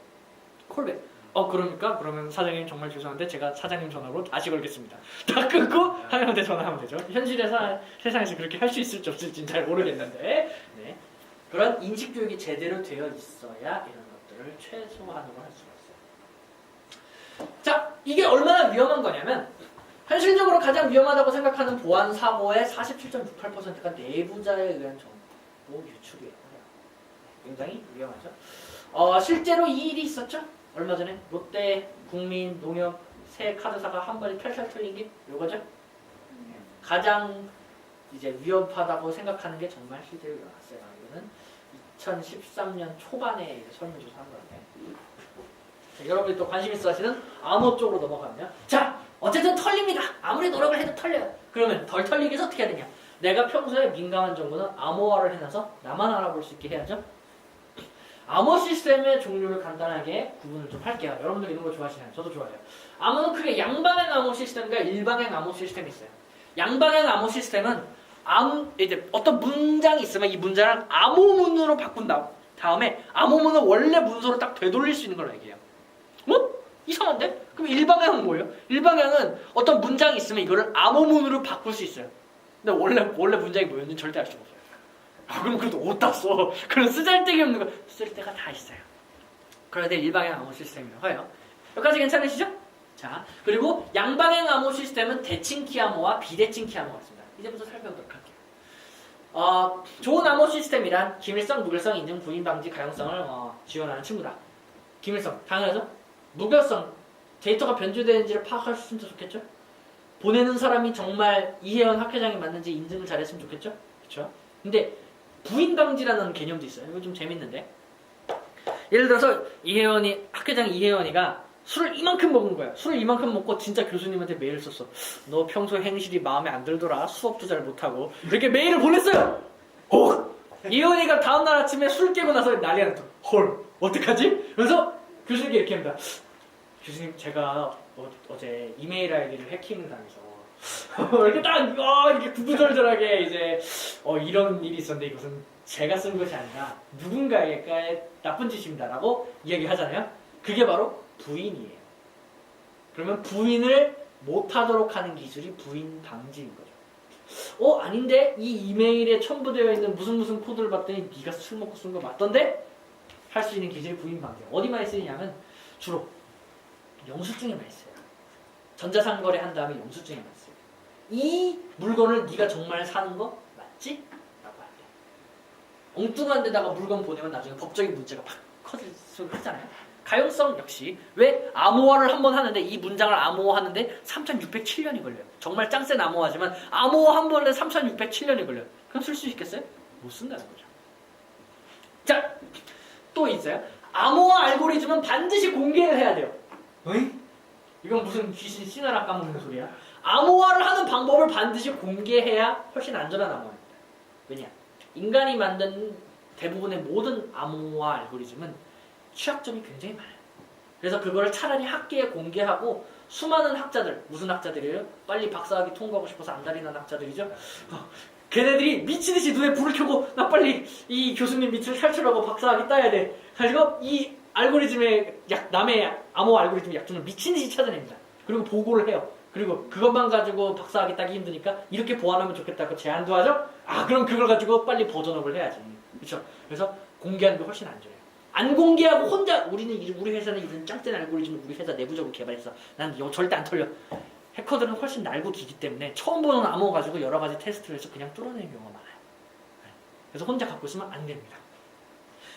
콜백. 그러면 사장님 정말 죄송한데 제가 사장님 전화로 다시 걸겠습니다. 다 끊고 하나님한테 전화하면 되죠. 현실의 세상에서 그렇게 할 수 있을지 없을지는 잘 모르겠는데 네. 그런 인식 교육이 제대로 되어 있어야 이런 거. 오류를 최소한으로 할 수가 있어요. 자, 이게 얼마나 위험한 거냐면 현실적으로 가장 위험하다고 생각하는 보안 사고의 47.68%가 내부자에 의한 정보 유출이에요. 굉장히 위험하죠. 실제로 이 일이 있었죠. 얼마 전에 롯데, 국민, 농협 세 카드사가 한 번에 탈탈 털린 게 이거죠. 가장 이제 위험하다고 생각하는 게 정말 실제로 일어났어요. 이거는 2013년 초반에 설문조사한 건데. 자, 여러분이 또 관심 있어 하시는 암호 쪽으로 넘어가면 자, 어쨌든 털립니다. 아무리 노력을 해도 털려요. 그러면 덜 털리기 위해서 어떻게 해야 되냐? 내가 평소에 민감한 정보는 암호화를 해놔서 나만 알아볼 수 있게 해야죠. 암호 시스템의 종류를 간단하게 구분을 좀 할게요. 여러분들 이런 거 좋아하시나요? 저도 좋아해요. 암호는 크게 양방향 암호 시스템과 일방향 암호 시스템이 있어요. 양방향 암호 시스템은 이제 어떤 문장이 있으면 이 문장을 암호문으로 바꾼 다음에 암호문을 원래 문서로 딱 되돌릴 수 있는 걸 얘기해요. 뭐? 이상한데? 그럼 일방향은 뭐예요? 일방향은 어떤 문장이 있으면 이거를 암호문으로 바꿀 수 있어요. 근데 원래 문장이 뭐였는지 절대 알 수가 없어요. 그럼 그래도 어디다 써? 그런 쓰잘데기 없는 거 쓸 때가 다 있어요. 그런데 일방향 암호 시스템이라고 해요. 여기까지 괜찮으시죠? 자, 그리고 양방향 암호 시스템은 대칭키 암호와 비대칭키 암호가 있습니다. 이제부터 살펴보도록 할게요. 좋은 암호 시스템이란 기밀성, 무결성, 인증, 부인 방지, 가용성을 지원하는 친구다. 기밀성, 당연하죠? 무결성, 데이터가 변조되는지를 파악할 수 있으면 좋겠죠? 보내는 사람이 정말 이혜원 학회장이 맞는지 인증을 잘했으면 좋겠죠? 그렇죠? 근데 부인 방지라는 개념도 있어요. 이거 좀 재밌는데. 예를 들어서 학회장 이혜원이가 술을 이만큼 먹은 거야. 술을 이만큼 먹고 진짜 교수님한테 메일을 썼어. 너 평소 행실이 마음에 안 들더라. 수업도 잘 못하고. 이렇게 메일을 보냈어요. 이혜원이가 다음날 아침에 술 깨고 나서 난리가 났어. 헐, 어떡하지? 그래서 교수님께 이렇게 합니다. 교수님, 제가 어제 이메일 아이디를 해킹을 당해서 이렇게 딱 이렇게 구구절절하게 이제 이런 일이 있었는데 이것은 제가 쓴 것이 아니라 누군가의 나쁜 짓입니다라고 이야기하잖아요. 그게 바로 부인이에요. 그러면 부인을 못하도록 하는 기술이 부인 방지인 거죠. 아닌데 이 이메일에 첨부되어 있는 무슨 코드를 봤더니 네가 술 먹고 쓴 거 맞던데? 할 수 있는 기술이 부인 방지예요. 어디 많이 쓰이냐면 주로 영수증에 많이 써요. 전자상거래 한 다음에 영수증에 많이 써요. 이 물건을 네가 정말 사는 거 맞지? 라고 할 때. 엉뚱한 데다가 물건 보내면 나중에 법적인 문제가 팍 커질 수 하잖아요. 가용성 역시 왜 암호화를 한번 하는데 이 문장을 암호화하는데 3607년이 걸려요. 정말 짱센 암호화지만 암호화 한 번에 3607년이 걸려요. 그럼 쓸 수 있겠어요? 못 쓴다는 거죠. 자, 또 있어요. 암호화 알고리즘은 반드시 공개를 해야 돼요. 어이? 이건 무슨 귀신 씨나라 까먹는 소리야? 암호화를 하는 방법을 반드시 공개해야 훨씬 안전한 암호화입니다. 왜냐? 인간이 만든 대부분의 모든 암호화 알고리즘은 취약점이 굉장히 많아요. 그래서 그걸 차라리 학계에 공개하고 수많은 학자들, 무슨 학자들이에요? 빨리 박사학위 통과하고 싶어서 안달이 난 학자들이죠? 걔네들이 미치듯이 눈에 불을 켜고 나 빨리 이 교수님 밑을 탈출하고 박사학위 따야 돼. 그래서 이 알고리즘의 남의 암호 알고리즘의 약점을 미친듯이 찾아냅니다. 그리고 보고를 해요. 그리고 그것만 가지고 박사학위 따기 힘드니까 이렇게 보완하면 좋겠다고 제안도 하죠. 그럼 그걸 가지고 빨리 버전업을 해야지. 그렇죠? 그래서 공개하는 게 훨씬 안전해요. 안 공개하고 혼자 우리 회사는 이런 짱센 알고리즘을 우리 회사 내부적으로 개발했어. 난 이거 절대 안 털려. 해커들은 훨씬 날고 기기 때문에 처음 보는 암호 가지고 여러 가지 테스트를 해서 그냥 뚫어내는 경우가 많아요. 그래서 혼자 갖고 있으면 안 됩니다.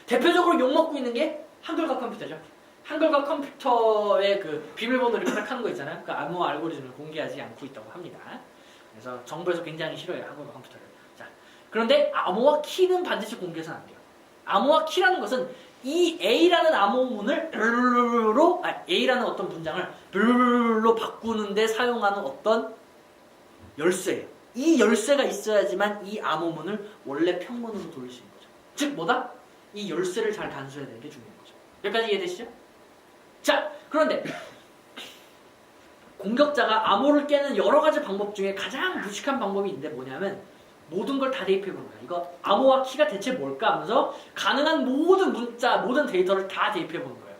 대표적으로 욕먹고 있는 게 한글과 컴퓨터죠. 한글과 컴퓨터의 그 비밀번호를 기록하는 거 있잖아요. 그 암호 알고리즘을 공개하지 않고 있다고 합니다. 그래서 정부에서 굉장히 싫어해요. 한글과 컴퓨터를. 자, 그런데 암호화 키는 반드시 공개해서는 안 돼요. 암호화 키라는 것은 이 A라는 암호문을 A라는 어떤 문장을 로 바꾸는데 사용하는 어떤 열쇠예요. 이 열쇠가 있어야지만 이 암호문을 원래 평문으로 돌릴 수 있는 거죠. 즉 뭐다? 이 열쇠를 잘 간수해야 되는 게 중요한 거죠. 여기까지 이해되시죠? 자, 그런데 공격자가 암호를 깨는 여러 가지 방법 중에 가장 무식한 방법이 있는데 뭐냐면 모든 걸 다 대입해 보는 거야. 이거 암호화 키가 대체 뭘까 하면서 가능한 모든 문자, 모든 데이터를 다 대입해 보는 거예요.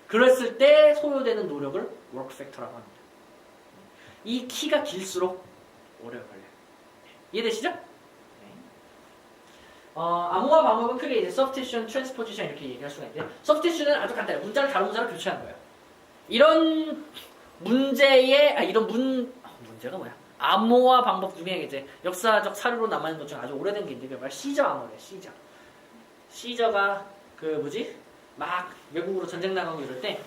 그랬을 때 소요되는 노력을 워크 팩터라고 합니다. 이 키가 길수록 오래 걸려요. 이해되시죠? 네. 암호화 방법은 크게 이제 substitution, transposition 이렇게 얘기할 수가 있는데 substitution은 아주 간단해요. 문자를 다른 문자로 교체하는 거예요. 이런 문제의 문제가 뭐야? 암호화 방법 중에 이제 역사적 사료로 남아있는 것 중에 아주 오래된 게 있는데 그게 시저 암호래요. 시저. 시저가 막 외국으로 전쟁 나가고 이럴 때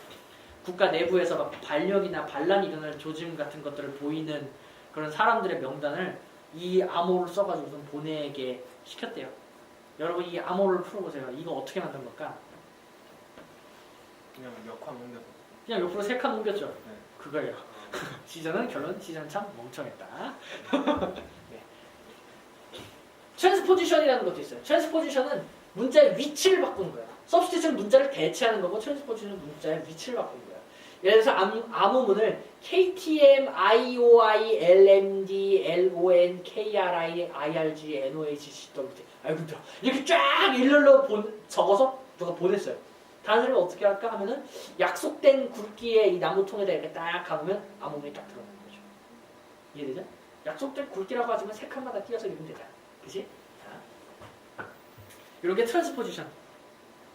국가 내부에서 막 반력이나 반란이 일어날 조짐 같은 것들을 보이는 그런 사람들의 명단을 이 암호를 써가지고 좀 보내게 시켰대요. 여러분 이 암호를 풀어보세요. 이거 어떻게 만든 걸까? 그냥 몇 칸 옮겨서. 그냥 옆으로 3칸 옮겼죠. 네. 그거예요. 시저는 시저는 참 멍청했다. 네. 트랜스포지션이라는 것도 있어요. 트랜스포지션은 문자의 위치를 바꾸는 거야. 서브스티튜션 문자를 대체하는 거고 트랜스포지션은 문자의 위치를 바꾸는 거야. 예를 들어서 암호문을 KTM, IOI, LMD, LON, KRI, IRG, NOH, CWT 힘들어. 이렇게 쫙 일렬로 적어서 누가 보냈어요. 다른 사람이 어떻게 할까 하면은 약속된 굵기의 이 나무통에다 이렇게 딱 감으면 암호문이 딱 들어가는 거죠. 이해되죠? 약속된 굵기라고 하지만 세 칸마다 띄어서 읽으면 되잖아. 그치? 자. 이렇게 트랜스포지션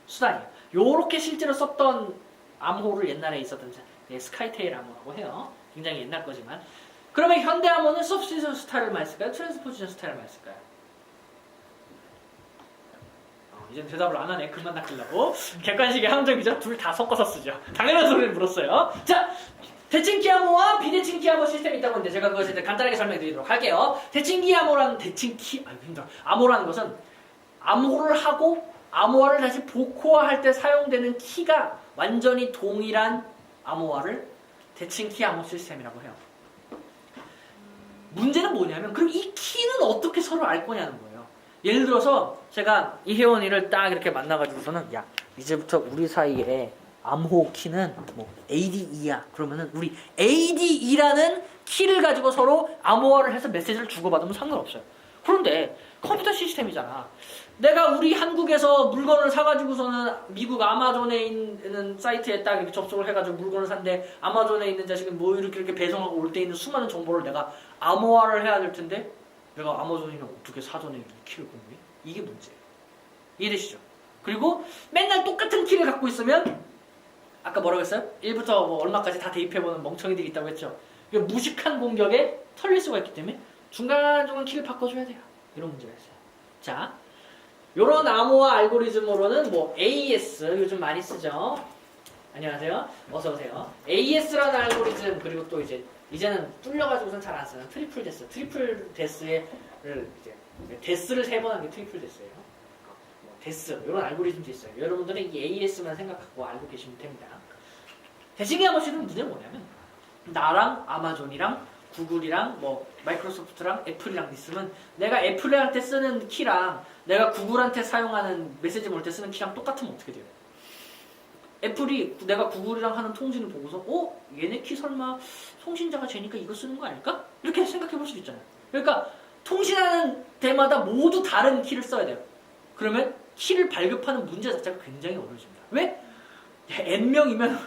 수단이에요. 요렇게 실제로 썼던 암호를 옛날에 있었던 스카이테일 암호라고 해요. 굉장히 옛날 거지만. 그러면 현대 암호는 서브스티튜션 스타일을 많이 쓸까요? 트랜스포지션 스타일을 많이 쓸까요? 이제는 대답을 안 하네. 그만 낚으려고. 객관식의 함정이죠. 둘 다 섞어서 쓰죠. 당연한 소리를 물었어요. 자, 대칭키 암호와 비대칭키 암호 시스템이 있다고 했는데 제가 그것을 간단하게 설명드리도록 할게요. 대칭키 암호라는 암호라는 것은 암호를 하고 암호화를 다시 복호화할 때 사용되는 키가 완전히 동일한 암호화를 대칭키 암호 시스템이라고 해요. 문제는 뭐냐면 그럼 이 키는 어떻게 서로 알 거냐는 거예요. 예를 들어서 제가 이혜원이를 딱 이렇게 만나가지고서는 야 이제부터 우리 사이에 암호 키는 뭐 ADE야. 그러면은 우리 ADE라는 키를 가지고 서로 암호화를 해서 메시지를 주고받으면 상관없어요. 그런데 컴퓨터 시스템이잖아. 내가 우리 한국에서 물건을 사가지고서는 미국 아마존에 있는 사이트에 딱 이렇게 접속을 해가지고 물건을 샀는데 아마존에 있는 자식은 뭐 이렇게 배송하고 올 때 있는 수많은 정보를 내가 암호화를 해야 될 텐데 내가 아마존이면 어떻게 사전에 이렇게 키를 공유해? 이게 문제예요. 이해되시죠? 그리고 맨날 똑같은 키를 갖고 있으면 아까 뭐라고 했어요? 1부터 뭐 얼마까지 다 대입해보는 멍청이들이 있다고 했죠. 무식한 공격에 털릴 수가 있기 때문에 중간중간 키를 바꿔줘야 돼요. 이런 문제가 있어요. 자, 요런 암호화 알고리즘으로는 뭐 AES 요즘 많이 쓰죠. 안녕하세요. 어서오세요. AES라는 알고리즘 그리고 또 이제는 뚫려가지고선 잘 안 쓰는 트리플 데스. 트리플 데스를 이제 데스를 3번 한 게 트리플 데스예요. 데스 이런 알고리즘도 있어요. 여러분들은 이 AES만 생각하고 알고 계시면 됩니다. 대칭기 암호 시스템은 문제는 뭐냐면 나랑 아마존이랑 구글이랑 뭐 마이크로소프트랑 애플이랑 있으면 내가 애플한테 쓰는 키랑 내가 구글한테 사용하는 메시지 볼 때 쓰는 키랑 똑같으면 어떻게 돼요? 애플이 내가 구글이랑 하는 통신을 보고서 얘네 키 설마 통신자가 쟤니까 이거 쓰는 거 아닐까? 이렇게 생각해 볼 수도 있잖아요. 그러니까 통신하는 데마다 모두 다른 키를 써야 돼요. 그러면 키를 발급하는 문제 자체가 굉장히 어려워집니다. 왜? n명이면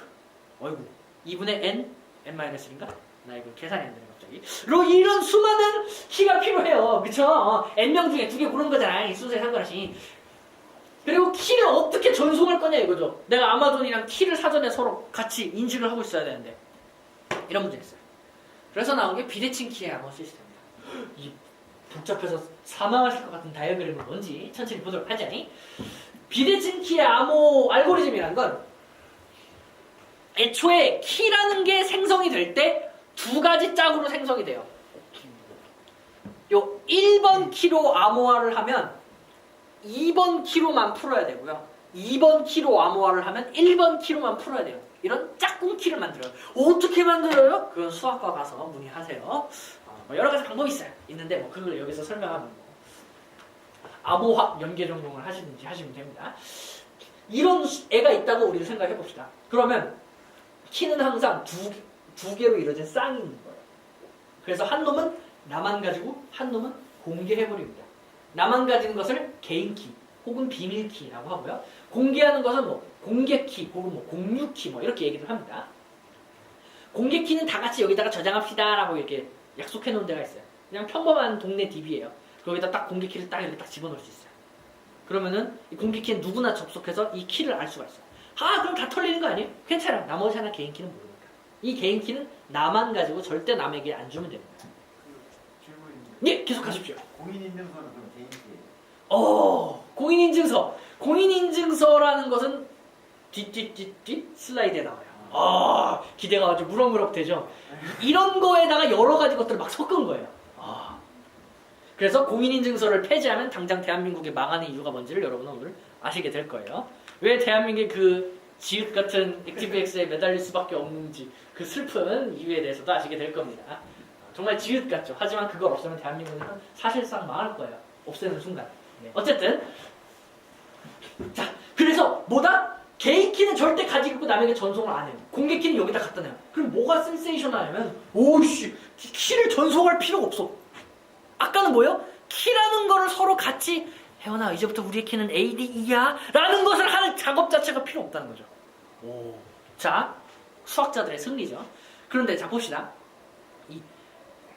어이구 2분의 n-1인가? 나 이거 계산이 안 되네 갑자기. 이런 수많은 키가 필요해요. 그쵸? n명 중에 2개 고른 거잖아. 이 순서에 상관없이. 그리고 키를 어떻게 전송할 거냐 이거죠. 내가 아마존이랑 키를 사전에 서로 같이 인식을 하고 있어야 되는데 이런 문제가 있어요. 그래서 나온 게 비대칭키의 암호 시스템입니다. 이 복잡해서 사망하실 것 같은 다이어그램은 뭔지 천천히 보도록 하자니. 비대칭키의 암호 알고리즘이라는 건 애초에 키라는 게 생성이 될 때 2가지 짝으로 생성이 돼요. 요 1번 키로 암호화를 하면 2번 키로만 풀어야 되고요. 2번 키로 암호화를 하면 1번 키로만 풀어야 돼요. 이런 짝꿍 키를 만들어요. 어떻게 만들어요? 그건 수학과 가서 문의하세요. 뭐 여러 가지 방법이 있어요. 있는데 뭐 그걸 여기서 설명하면 암호학 연계 전공을 하시든지 하시면 됩니다. 이런 애가 있다고 우리도 생각해 봅시다. 그러면 키는 항상 두 개로 이루어진 쌍이 있는 거예요. 그래서 한 놈은 나만 가지고 한 놈은 공개해버립니다. 나만 가진 것을 개인키 혹은 비밀키라고 하고요. 공개하는 것은 뭐 공개키 혹은 뭐 공유키 뭐 이렇게 얘기를 합니다. 공개키는 다 같이 여기다가 저장합시다 라고 이렇게 약속해 놓은 데가 있어요. 그냥 평범한 동네 DB예요. 거기다 딱 공개키를 딱 이렇게 딱 집어넣을 수 있어요. 그러면은 이 공개키는 누구나 접속해서 이 키를 알 수가 있어요. 아, 그럼 다 털리는 거 아니에요? 괜찮아. 나머지 하나 개인 키는 모르니까. 이 개인 키는 나만 가지고 절대 남에게 안 주면 됩니다. 질문인데. 예, 계속 하십시오. 공인인증서는 그럼 개인기예요? 공인인증서. 공인인증서라는 것은 뒷 슬라이드에 나와요. 기대가 아주 무럭무럭 되죠. 이런 거에다가 여러 가지 것들을 막 섞은 거예요. 그래서 공인인증서를 폐지하면 당장 대한민국이 망하는 이유가 뭔지를 여러분은 오늘 아시게 될 거예요. 왜 대한민국의 그 지읒 같은 액티브엑스에 매달릴 수밖에 없는지 그 슬픈 이유에 대해서도 아시게 될 겁니다. 정말 지읒 같죠. 하지만 그걸 없애면 대한민국은 사실상 망할 거예요. 없애는 순간. 네. 어쨌든 자, 그래서 뭐다? 개인 키는 절대 가지고 있고 남에게 전송을 안 해요. 공개 키는 여기다 갖다 놔요. 그럼 뭐가 센세이셔널하냐면 오우씨 키를 전송할 필요가 없어. 아까는 뭐예요? 키라는 거를 서로 같이 혜원아 이제부터 우리의 키는 ADE야 라는 것을 하는 작업 자체가 필요 없다는 거죠. 자, 수학자들의 승리죠. 그런데 자 봅시다.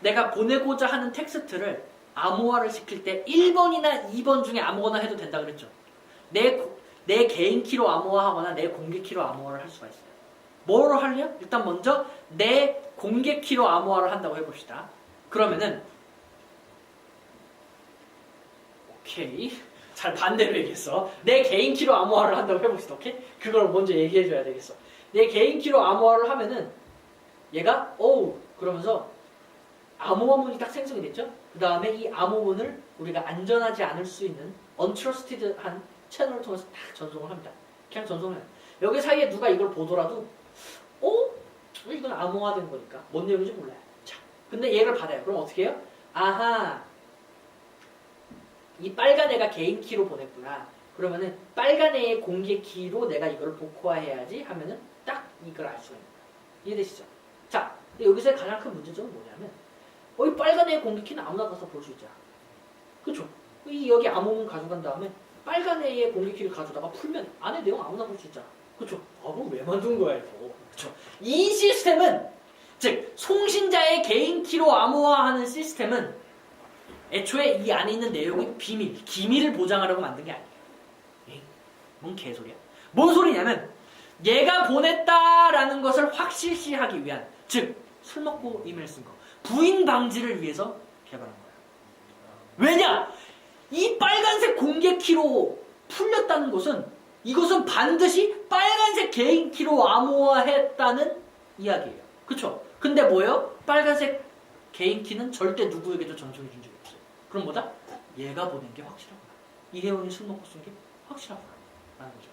내가 보내고자 하는 텍스트를 암호화를 시킬 때 1번이나 2번 중에 아무거나 해도 된다 그랬죠. 내 개인 키로 암호화하거나 내 공개 키로 암호화를 할 수가 있어요. 뭐로 할래요? 일단 먼저 내 공개 키로 암호화를 한다고 해봅시다. 그러면은 오케이. 잘 반대로 얘기했어. 내 개인 키로 암호화를 한다고 해봅시다. 오케이? 그걸 먼저 얘기해줘야 되겠어. 내 개인 키로 암호화를 하면은 얘가 그러면서 암호화문이 딱 생성이 됐죠? 그 다음에 이 암호문을 우리가 안전하지 않을 수 있는 untrusted한 채널을 통해서 딱 전송을 합니다. 그냥 전송을 해요. 여기 사이에 누가 이걸 보더라도 이건 암호화된 거니까 뭔 내용인지 몰라요. 자, 근데 얘를 받아요. 그럼 어떻게 해요? 아하, 이 빨간 애가 개인 키로 보냈구나. 그러면은 빨간 애의 공개 키로 내가 이걸 복호화해야지 하면은 딱 이걸 알 수가 있는 거예요. 이해되시죠? 자, 근데 여기서의 가장 큰 문제점은 뭐냐면 이 빨간 애의 공개 키는 아무나 가서 볼 수 있잖아. 그쵸? 여기 암호문 가져간 다음에 빨간 애의 공개 키를 가져다가 풀면 안에 내용 아무나 볼 수 있잖아. 그쵸? 그럼 왜 만든 거야 이거? 그쵸? 이 시스템은 즉 송신자의 개인 키로 암호화하는 시스템은 애초에 이 안에 있는 내용의 기밀을 보장하려고 만든 게 아니에요. 뭔 개소리야? 뭔 소리냐면 얘가 보냈다라는 것을 확실시하기 위한, 즉 술 먹고 이메일 쓴 거, 부인 방지를 위해서 개발한 거예요. 왜냐? 이 빨간색 공개 키로 풀렸다는 것은 이것은 반드시 빨간색 개인 키로 암호화했다는 이야기예요. 그쵸? 근데 뭐예요? 빨간색 개인 키는 절대 누구에게도 전송해 준 적이 없어요. 그럼 뭐다? 얘가 보낸 게 확실하구나. 이혜원이 술 먹고 쓴 게 확실하구나 라는 거죠.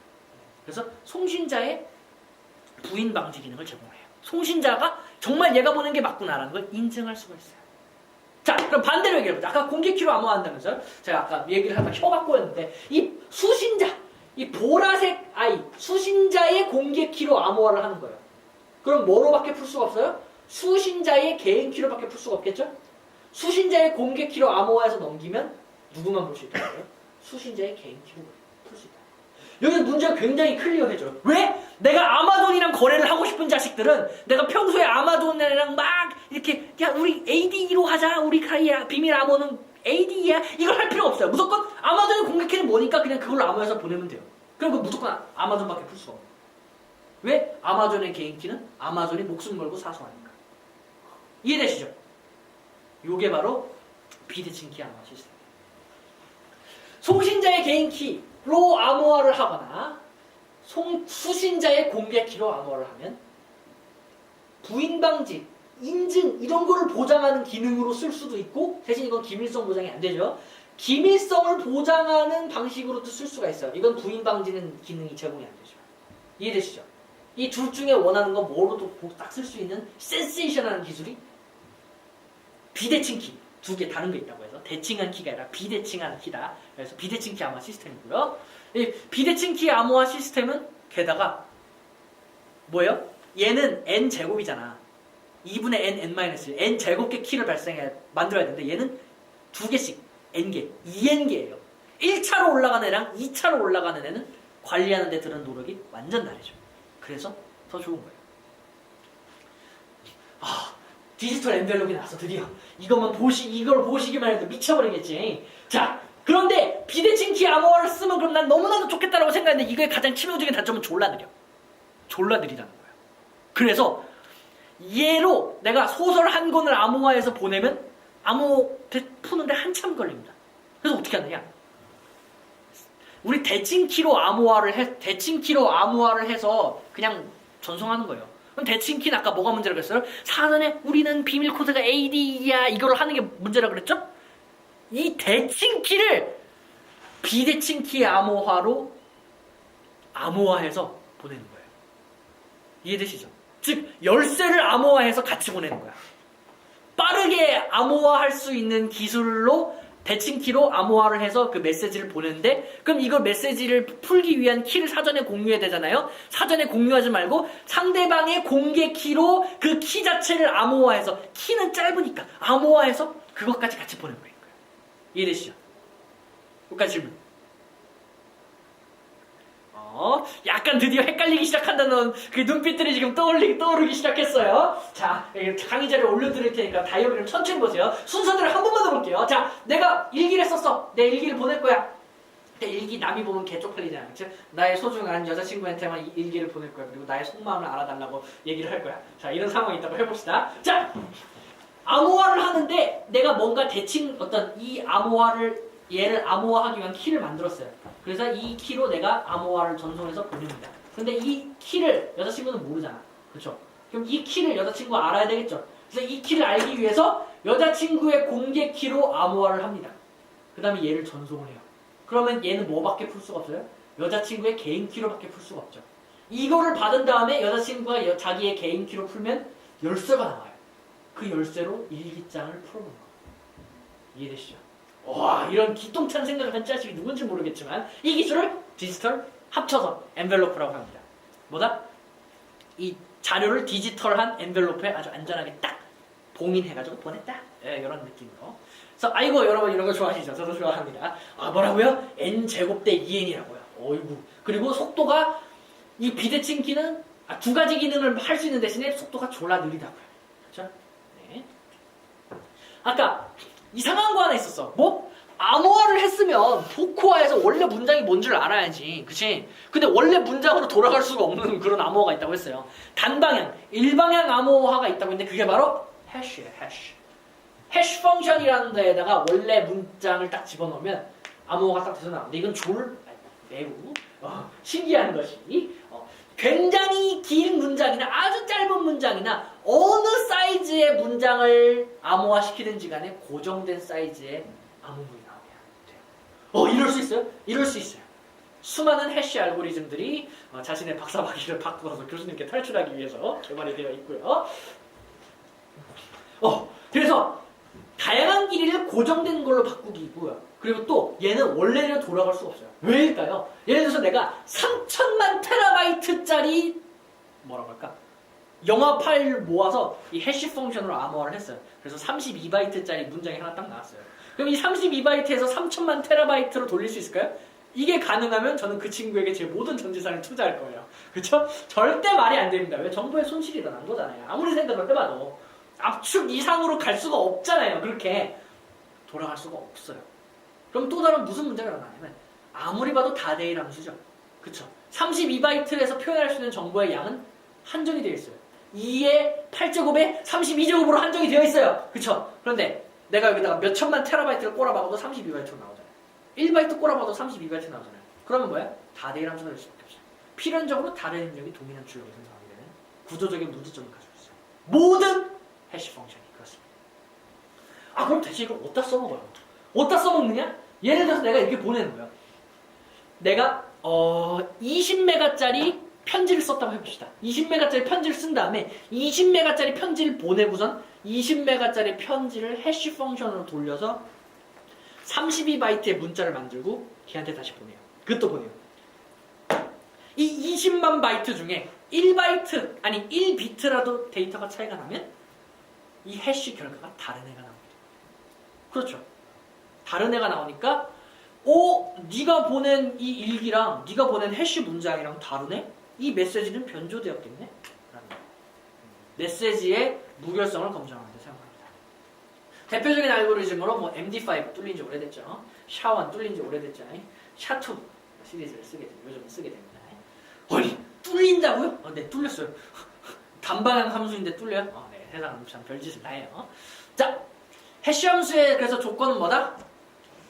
그래서 송신자의 부인 방지 기능을 제공해요. 송신자가 정말 얘가 보낸 게 맞구나라는 걸 인증할 수가 있어요. 자, 그럼 반대로 얘기해보자. 아까 공개 키로 암호화한다면서요? 제가 아까 얘기를 하다 혀가 꼬였는데 이 수신자, 이 보라색 아이, 수신자의 공개 키로 암호화를 하는 거예요. 그럼 뭐로밖에 풀 수가 없어요? 수신자의 개인 키로밖에 풀 수가 없겠죠? 수신자의 공개 키로 암호화해서 넘기면 누구만 볼 수 있다고요? 수신자의 개인 키로 풀 수 있다. 여기서 문제가 굉장히 클리어해져요. 왜? 내가 아마존이랑 거래를 하고 싶은 자식들은 내가 평소에 아마존이랑 막 이렇게 야 우리 ADE로 하자, 우리 사이에 비밀 암호는 ADE야, 이걸 할 필요 없어요. 무조건 아마존의 공개 키는 뭐니까 그냥 그걸로 암호해서 보내면 돼요. 그럼 그 무조건 아마존밖에 풀 수가 없어요. 왜? 아마존의 개인 키는 아마존이 목숨 걸고 사수하니까. 이해되시죠? 요게 바로 비대칭 키 암호화 시스템. 송신자의 개인 키로 암호화를 하거나 수신자의 공개 키로 암호화를 하면 부인 방지, 인증 이런 거를 보장하는 기능으로 쓸 수도 있고, 대신 이건 기밀성 보장이 안 되죠. 기밀성을 보장하는 방식으로도 쓸 수가 있어요. 이건 부인 방지는 기능이 제공이 안 되죠. 이해되시죠? 이 둘 중에 원하는 건 뭐로도 딱 쓸 수 있는 센세이션하는 기술이 비대칭 키. 두 개 다른 거 있다고 해서 대칭한 키가 아니라 비대칭한 키다. 그래서 비대칭 키 암호화 시스템이고요. 이 비대칭 키 암호화 시스템은 게다가 뭐예요? 얘는 n 제곱이잖아. 2분의 n-1 n 제곱개 키를 만들어야 되는데 얘는 두 개씩 n개, 2n개예요. 1차로 올라가는 애랑 2차로 올라가는 애는 관리하는 데 드는 노력이 완전 다르죠. 그래서 더 좋은 거예요. 디지털 엔벨롭이 나왔어 드디어. 이걸 보시기만 해도 미쳐버리겠지. 자, 그런데 비대칭 키 암호화를 쓰면 그럼 난 너무나도 좋겠다라고 생각했는데 이거의 가장 치명적인 단점은 졸라 느려. 졸라 느리다는 거야. 그래서 얘로 내가 소설 한 권을 암호화해서 보내면 암호 푸는데 한참 걸립니다. 그래서 어떻게 하느냐? 우리 대칭키로 암호화를 해서 그냥 전송하는 거예요. 그럼 대칭키는 아까 뭐가 문제라고 했어요? 사전에 우리는 비밀 코드가 AD야 이걸 하는 게 문제라고 그랬죠? 이 대칭키를 비대칭키 암호화로 암호화해서 보내는 거예요. 이해되시죠? 즉 열쇠를 암호화해서 같이 보내는 거야. 빠르게 암호화할 수 있는 기술로 대칭키로 암호화를 해서 그 메시지를 보내는데 그럼 이걸 메시지를 풀기 위한 키를 사전에 공유해야 되잖아요. 사전에 공유하지 말고 상대방의 공개 키로 그 키 자체를 암호화해서 키는 짧으니까 암호화해서 그것까지 같이 보내버린 거예요. 이해되시죠? 여기까지 질문. 약간 드디어 헷갈리기 시작한다는 그 눈빛들이 지금 떠오르기 시작했어요. 자, 강의 자료 올려드릴 테니까 다이어리를 천천히 보세요. 순서대로 한 번만 더 볼게요. 자, 내가 일기를 썼어. 내 일기를 보낼 거야. 내 일기 남이 보면 개 쪽팔리잖아. 그치? 나의 소중한 여자친구한테만 이 일기를 보낼 거야. 그리고 나의 속마음을 알아달라고 얘기를 할 거야. 자, 이런 상황이 있다고 해봅시다. 자, 암호화를 하는데 내가 뭔가 대칭 얘를 암호화하기 위한 키를 만들었어요. 그래서 이 키로 내가 암호화를 전송해서 보냅니다. 근데 이 키를 여자친구는 모르잖아. 그렇죠? 그럼 이 키를 여자친구가 알아야 되겠죠? 그래서 이 키를 알기 위해서 여자친구의 공개 키로 암호화를 합니다. 그 다음에 얘를 전송을 해요. 그러면 얘는 뭐밖에 풀 수가 없어요? 여자친구의 개인 키로밖에 풀 수가 없죠. 이거를 받은 다음에 여자친구가 자기의 개인 키로 풀면 열쇠가 나와요. 그 열쇠로 일기장을 풀어보는 거예요. 이해되시죠? 와, 이런 기똥찬 생각을 한 자식이 누군지 모르겠지만 이 기술을 디지털 합쳐서 엔벨로프라고 합니다. 뭐다? 이 자료를 디지털한 엔벨로프에 아주 안전하게 딱 봉인해가지고 보냈다. 예, 이런 느낌으로. 그래서 아이고 여러분 이런 거 좋아하시죠? 저도 좋아합니다. 아, 뭐라고요? n 제곱 대 2n이라고요. 어이구. 그리고 속도가 이 비대칭키는 두 가지 기능을 할 수 있는 대신에 속도가 졸라 느리다고요. 그렇죠? 네. 아까 이상한 거 하나 있었어. 뭐? 암호화를 했으면 복호화해서 원래 문장이 뭔지를 알아야지. 그치? 근데 원래 문장으로 돌아갈 수가 없는 그런 암호화가 있다고 했어요. 단방향, 일방향 암호화가 있다고 했는데 그게 바로 해시예요. 해시 펑션이라는 데에다가 원래 문장을 딱 집어넣으면 암호화가 딱 돼서 나오는데 이건 매우 신기한 것이 굉장히 긴 문장이나 아주 짧은 문장이나 어느 사이즈의 문장을 암호화시키든지 간에 고정된 사이즈의 암호문이 나오게 돼요. 이럴 수 있어요? 이럴 수 있어요. 수많은 해시 알고리즘들이 자신의 박사학위를 바꾸어서 교수님께 탈출하기 위해서 개발이 되어 있고요. 그래서 다양한 길이를 고정된 걸로 바꾸기고요. 그리고 또 얘는 원래대로 돌아갈 수가 없어요. 왜일까요? 예를 들어서 내가 3천만 테라바이트짜리 뭐라고 할까? 영화 파일을 모아서 이 해시 펑션으로 암호화를 했어요. 그래서 32바이트짜리 문장이 하나 딱 나왔어요. 그럼 이 32바이트에서 3천만 테라바이트로 돌릴 수 있을까요? 이게 가능하면 저는 그 친구에게 제 모든 전 재산을 투자할 거예요. 그렇죠? 절대 말이 안 됩니다. 왜? 정보의 손실이 더 난 거잖아요. 아무리 생각을 해봐도 압축 이상으로 갈 수가 없잖아요. 그렇게 돌아갈 수가 없어요. 그럼 또 다른 무슨 문제가 일어나냐면 아무리 봐도 다대일 함수죠. 그쵸? 32바이트에서 표현할 수 있는 정보의 양은 한정이 되어 있어요. 2의 8제곱에 32제곱으로 한정이 되어 있어요. 그쵸? 그런데 내가 여기다가 몇 천만 테라바이트를 꼬라박아도 32바이트로 나오잖아요. 1바이트 꼬라박아도 32바이트 나오잖아요. 그러면 뭐야? 다대일 함수가 될 수밖에 없어요. 필연적으로 다른 입력이 도미넌트 출력이 생성하게 되는 구조적인 문제점을 가지고 있어요. 모든 해시 펑션이 그렇습니다. 그럼 대체 이걸 어디다 써먹어요? 어디다 써먹느냐? 예를 들어서 내가 이렇게 보내는 거예요. 내가 20메가짜리 편지를 썼다고 해봅시다. 20메가짜리 편지를 쓴 다음에 20메가짜리 편지를 보내고선 20메가짜리 편지를 해시 펑션으로 돌려서 32바이트의 문자를 만들고 걔한테 다시 보내요. 그것도 보내요. 이 20만 바이트 중에 1바이트 아니 1비트라도 데이터가 차이가 나면 이 해시 결과가 다른 애가 나옵니다. 그렇죠. 다른 애가 나오니까 네가 보낸 이 일기랑 네가 보낸 해시 문장이랑 다르네? 이 메시지는 변조되었겠네? 라는 메시지의 무결성을 검증하는 데 사용합니다. 대표적인 알고리즘으로 뭐 MD5 뚫린 지 오래됐죠. 샤1 뚫린 지 오래됐죠. 샤2 시리즈를 요즘 쓰게 됩니다. 아니 뚫린다고요? 네 뚫렸어요. 단방향 함수인데 뚫려요? 네 세상은 참 별짓을 다 해요. 자 해시 함수의 그래서 조건은 뭐다?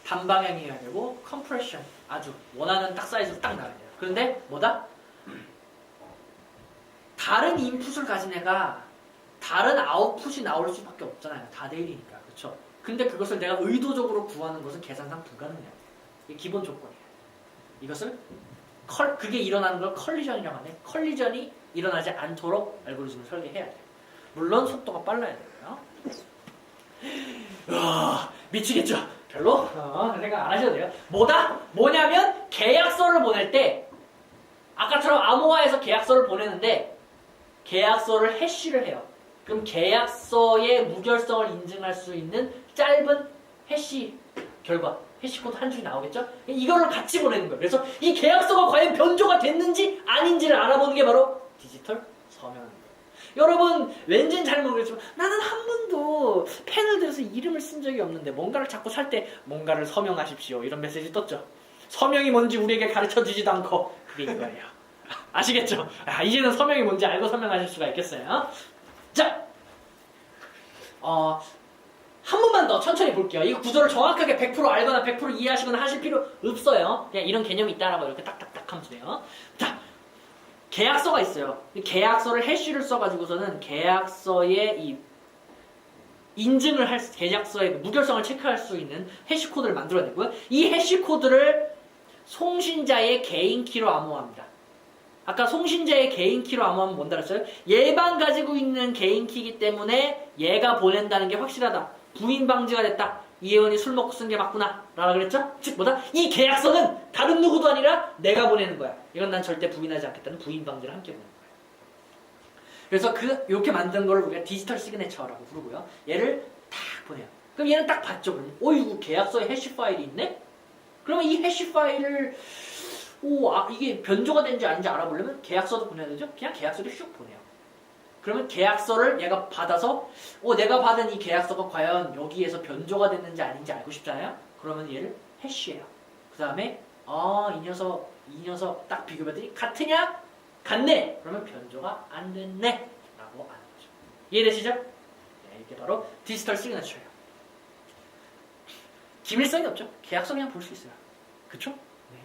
단방향이어야 되고 컴프레션 아주 원하는 딱 사이즈로 딱 나와야 돼요. 그런데 뭐다? 다른 인풋을 가진 애가 다른 아웃풋이 나올 수밖에 없잖아요. 다 대일이니까. 그렇죠? 근데 그것을 내가 의도적으로 구하는 것은 계산상 불가능해요. 이게 기본 조건이에요. 이것을 그게 일어나는 걸 컬리전이라고 하는데 컬리전이 일어나지 않도록 알고리즘을 설계해야 돼요. 물론 속도가 빨라야 되고요. 미치겠죠? 별로 생각 안 하셔도 돼요. 뭐냐면 계약서를 보낼 때 아까처럼 암호화해서 계약서를 보내는데 계약서를 해시를 해요. 그럼 계약서의 무결성을 인증할 수 있는 짧은 해시 결과, 해시 코드 한 줄이 나오겠죠? 이걸로 같이 보내는 거예요. 그래서 이 계약서가 과연 변조가 됐는지 아닌지를 알아보는 게 바로 디지털 서명입니다. 여러분 왠지는 잘 모르겠지만 나는 한 번도 펜을 들어서 이름을 쓴 적이 없는데 뭔가를 자꾸 살 때 뭔가를 서명하십시오 이런 메시지 떴죠. 서명이 뭔지 우리에게 가르쳐주지도 않고 그게 이거예요. 아시겠죠? 이제는 서명이 뭔지 알고 서명하실 수가 있겠어요. 자, 한 번만 더 천천히 볼게요. 이 구조를 정확하게 100% 알거나 100% 이해하시거나 하실 필요 없어요. 그냥 이런 개념이 있다라고 이렇게 딱딱딱 하면 돼요. 자, 계약서가 있어요. 계약서를 해시를 써가지고서는 계약서의 이 인증을 계약서의 무결성을 체크할 수 있는 해시 코드를 만들어내고요. 이 해시 코드를 송신자의 개인 키로 암호화합니다. 아까 송신자의 개인 키로 암호하면 뭔다 그랬어요? 얘만 가지고 있는 개인 키이기 때문에 얘가 보낸다는 게 확실하다. 부인 방지가 됐다. 이혜원이 술 먹고 쓴 게 맞구나 라고 그랬죠? 즉 뭐다? 이 계약서는 다른 누구도 아니라 내가 보내는 거야. 이건 난 절대 부인하지 않겠다는 부인 방지를 함께 보내는 거야. 그래서 이렇게 만든 걸 우리가 디지털 시그네처라고 부르고요. 얘를 딱 보내요. 그럼 얘는 딱 봤죠. 그럼 이거 계약서에 해시 파일이 있네? 그러면 이 해시 파일을 이게 변조가 된지 아닌지 알아보려면 계약서도 보내야 되죠? 그냥 계약서를 슉 보내요. 그러면 계약서를 얘가 받아서 내가 받은 이 계약서가 과연 여기에서 변조가 됐는지 아닌지 알고 싶잖아요? 그러면 얘를 해시해요. 그 다음에 이 녀석 딱 비교해봤더니 같으냐? 같네! 그러면 변조가 안 됐네! 라고 하는 거죠. 이해되시죠? 네, 이게 바로 디지털 시그너처예요. 기밀성이 없죠? 계약서 그냥 볼 수 있어요. 그쵸? 네.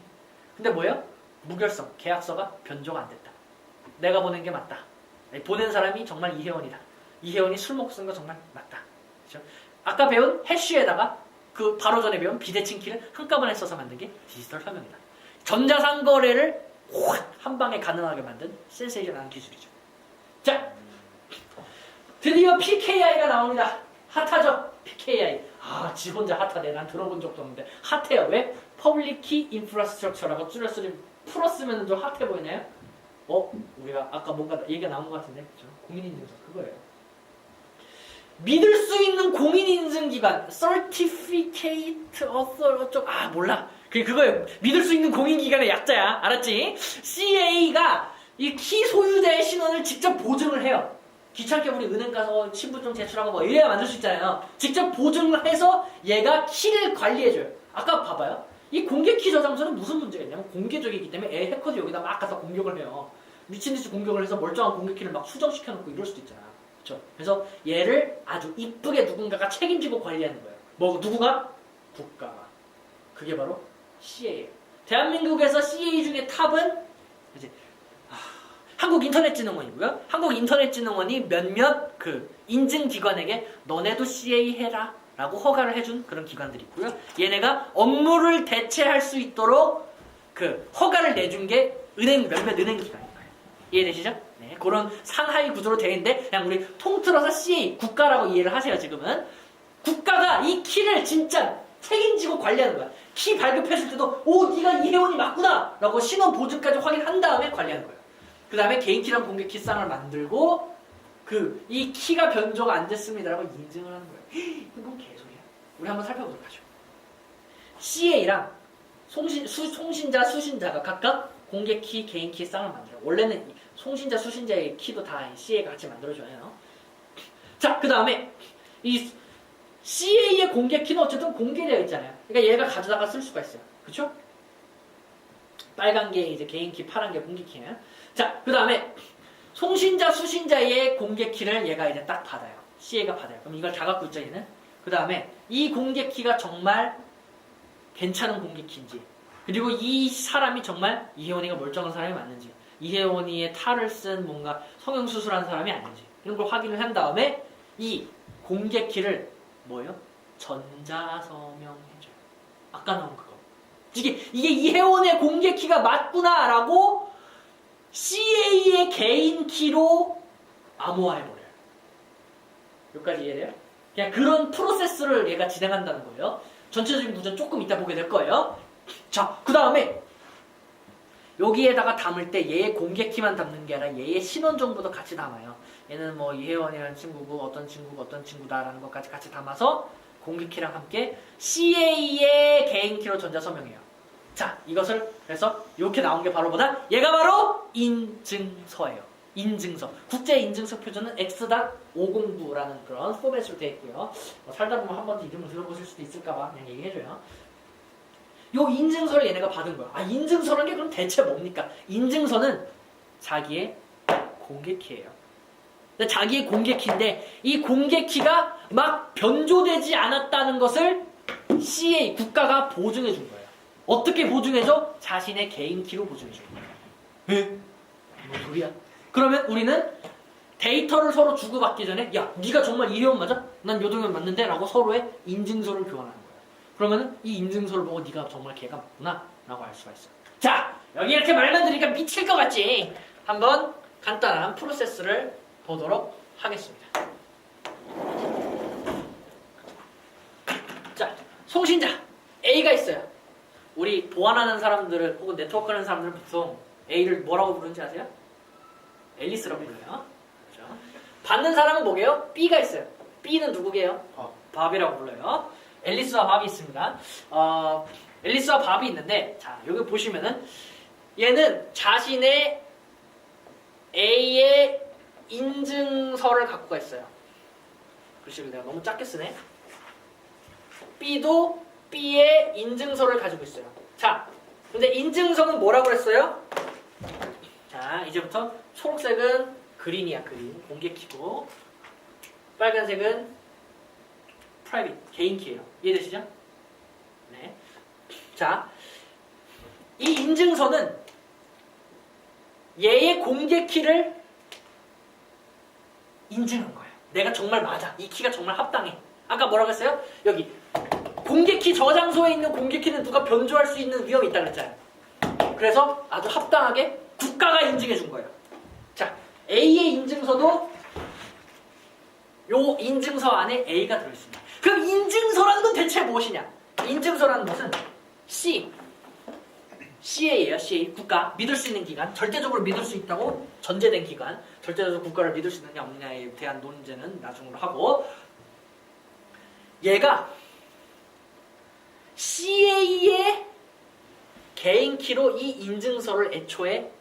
근데 뭐예요? 무결성, 계약서가 변조가 안 됐다. 내가 보낸 게 맞다. 보낸 사람이 정말 이혜원이다. 이혜원이 술 먹고 쓴 거 정말 맞다. 그렇죠? 아까 배운 해시에다가 그 바로 전에 배운 비대칭 키를 한꺼번에 써서 만든 게 디지털 서명이다. 전자상거래를 확 한 방에 가능하게 만든 센세이션한 기술이죠. 자, 드디어 PKI가 나옵니다. 핫하죠? PKI. 지 혼자 핫하네. 난 들어본 적도 없는데 핫해요. 왜? Public Key Infrastructure라고 줄였으니 풀었으면 좀 핫해 보이나요? 우리가 아까 뭔가 얘기가 나온 것 같은데, 그렇죠? 공인인증서 그거예요. 믿을 수 있는 공인인증기관, Certificate Author 몰라. 그거예요. 믿을 수 있는 공인기관의 약자야. 알았지? CA가 이 키 소유자의 신원을 직접 보증을 해요. 귀찮게 우리 은행 가서 신분증 제출하고 이래야 만들 수 있잖아요. 직접 보증을 해서 얘가 키를 관리해줘요. 아까 봐봐요. 이 공개 키 저장소는 무슨 문제가 있냐면 공개적이기 때문에 해커들이 여기다 막 가서 공격을 해요. 미친듯이 공격을 해서 멀쩡한 공개 키를 막 수정시켜놓고 이럴 수도 있잖아. 그렇죠? 그래서 얘를 아주 이쁘게 누군가가 책임지고 관리하는 거예요. 누구가? 국가가. 그게 바로 CA예요. 대한민국에서 CA 중에 탑은 이제 한국인터넷진흥원이고요. 한국인터넷진흥원이 몇몇 인증기관에게 너네도 CA 해라 라고 허가를 해준 그런 기관들이 있고요. 얘네가 업무를 대체할 수 있도록 허가를 내준 게 몇몇 은행 기관인 거예요. 이해되시죠? 네, 그런 상하이 구조로 되어 있는데 그냥 우리 통틀어서 CA, 국가라고 이해를 하세요. 지금은 국가가 이 키를 진짜 책임지고 관리하는 거야. 키 발급했을 때도 네가 이혜원이 맞구나 라고 신원 보증까지 확인한 다음에 관리하는 거예요. 그 다음에 개인 키랑 공개 키쌍을 만들고 이 키가 변조가 안 됐습니다라고 인증을 하는 거예요. 이건 개소리야. 우리 한번 살펴보도록 하죠. CA랑 송신자, 수신자가 각각 공개 키, 개인 키 쌍을 만들어요. 원래는 송신자, 수신자의 키도 다 CA가 같이 만들어줘요. 자, 그 다음에 이 CA의 공개키는 어쨌든 공개되어 있잖아요. 그러니까 얘가 가져다가 쓸 수가 있어요. 그쵸? 빨간 게 이제 개인키, 파란 게 공개키예요. 자, 그 다음에 송신자, 수신자의 공개키를 얘가 이제 딱 받아요. CA가 받아요. 그럼 이걸 다 갖고 있죠, 얘는. 그 다음에 이 공개키가 정말 괜찮은 공개키인지, 그리고 이 사람이 정말 이혜원이가 멀쩡한 사람이 맞는지, 이혜원이의 탈을 쓴 뭔가 성형수술한 사람이 아닌지, 이런 걸 확인을 한 다음에 이 공개키를 뭐예요? 전자서명해줘요. 아까 나온 그거. 이게 이혜원의 공개키가 맞구나라고 CA의 개인키로 암호화해버려요. 여기까지 이해돼요? 그냥 그런 프로세스를 얘가 진행한다는 거예요. 전체적인 구조는 조금 이따 보게 될 거예요. 자, 그 다음에 여기에다가 담을 때 얘의 공개키만 담는 게 아니라 얘의 신원 정보도 같이 담아요. 얘는 뭐 이혜원이라는 친구고 어떤 친구고 어떤 친구다라는 것까지 같이 담아서 공개키랑 함께 CA의 개인키로 전자서명해요. 자, 이것을 그래서 이렇게 나온 게 바로 뭐다? 얘가 바로 인증서예요. 인증서. 국제인증서 표준은 X.509라는 그런 포맷으로 되어 있고요. 살다 보면 한 번 더 이름을 들어보실 수도 있을까봐 그냥 얘기해줘요. 요 인증서를 얘네가 받은 거야. 아, 인증서라는 게 그럼 대체 뭡니까? 인증서는 자기의 공개키예요. 자기의 공개키인데 이 공개키가 막 변조되지 않았다는 것을 CA, 국가가 보증해 준 거예요. 어떻게 보증해줘? 자신의 개인키로 보증해 준 거예요. 에? 뭔 소리야? 그러면 우리는 데이터를 서로 주고받기 전에 야, 네가 정말 이혜원 맞아? 난 요동현 맞는데? 라고 서로의 인증서를 교환하는 거예요. 그러면 이 인증서를 보고 네가 정말 걔가 맞구나 라고 알 수가 있어요. 자, 여기 이렇게 말만 들으니까 미칠 것 같지? 한번 간단한 프로세스를 보도록 하겠습니다. 자, 송신자 A가 있어요. 우리 보안하는 사람들을 혹은 네트워크 하는 사람들은 보통 A를 뭐라고 부르는지 아세요? 앨리스라고 불러요. 그렇죠? 받는 사람은 뭐게요? B가 있어요. B는 누구게요? 밥이라고 불러요. 앨리스와 밥이 있습니다. 앨리스와 밥이 있는데, 자, 여기 보시면은 얘는 자신의 A의 인증서를 갖고 있어요. 글씨를 내가 너무 작게 쓰네. B도 B의 인증서를 가지고 있어요. 자, 근데 인증서는 뭐라고 그랬어요? 자, 이제부터 초록색은 그린이야, 그린. 공개키고, 빨간색은 프라이빗, 개인키예요. 이해되시죠? 네. 자, 이 인증서는 얘의 공개키를 인증한 거예요. 내가 정말 맞아. 이 키가 정말 합당해. 아까 뭐라고 했어요? 여기 공개키 저장소에 있는 공개키는 누가 변조할 수 있는 위험이 있다고 그랬잖아요. 그래서 아주 합당하게 국가가 인증해 준 거예요. 자, A의 인증서도 요 인증서 안에 A가 들어있습니다. 그럼 인증서라는 건 대체 무엇이냐? 인증서라는 것은 CA예요. CA. 국가. 믿을 수 있는 기관. 절대적으로 믿을 수 있다고 전제된 기관. 절대적으로 국가를 믿을 수 있느냐 없느냐에 대한 논제는 나중으로 하고, 얘가 CA의 개인키로 이 인증서를 애초에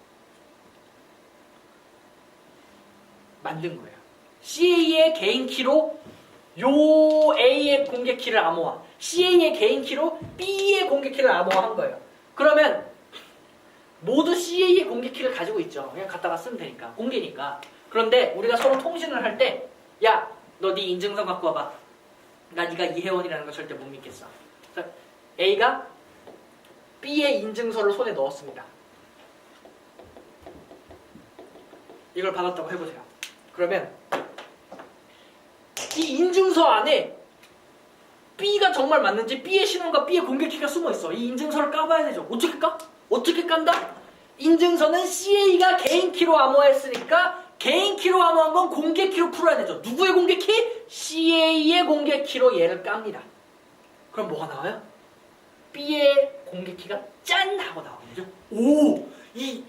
만든 거예요. CA의 개인키로 요 A의 공개키를 암호화, CA의 개인키로 B의 공개키를 암호화한 거예요. 그러면 모두 CA의 공개키를 가지고 있죠. 그냥 갖다가 쓰면 되니까, 공개니까. 그런데 우리가 서로 통신을 할 때, 야, 너 네 인증서 갖고 와봐. 나 네가 이혜원이라는 거 절대 못 믿겠어. 그래서 A가 B의 인증서를 손에 넣었습니다. 이걸 받았다고 해보세요. 그러면 이 인증서 안에 B가 정말 맞는지, B의 신원과 B의 공개키가 숨어있어. 이 인증서를 까봐야 되죠. 어떻게 까? 어떻게 깐다? 인증서는 CA가 개인키로 암호했으니까 개인키로 암호한 건 공개키로 풀어야 되죠. 누구의 공개키? CA의 공개키로 얘를 깝니다. 그럼 뭐가 나와요? B의 공개키가 짠! 하고 나오죠. 오! 이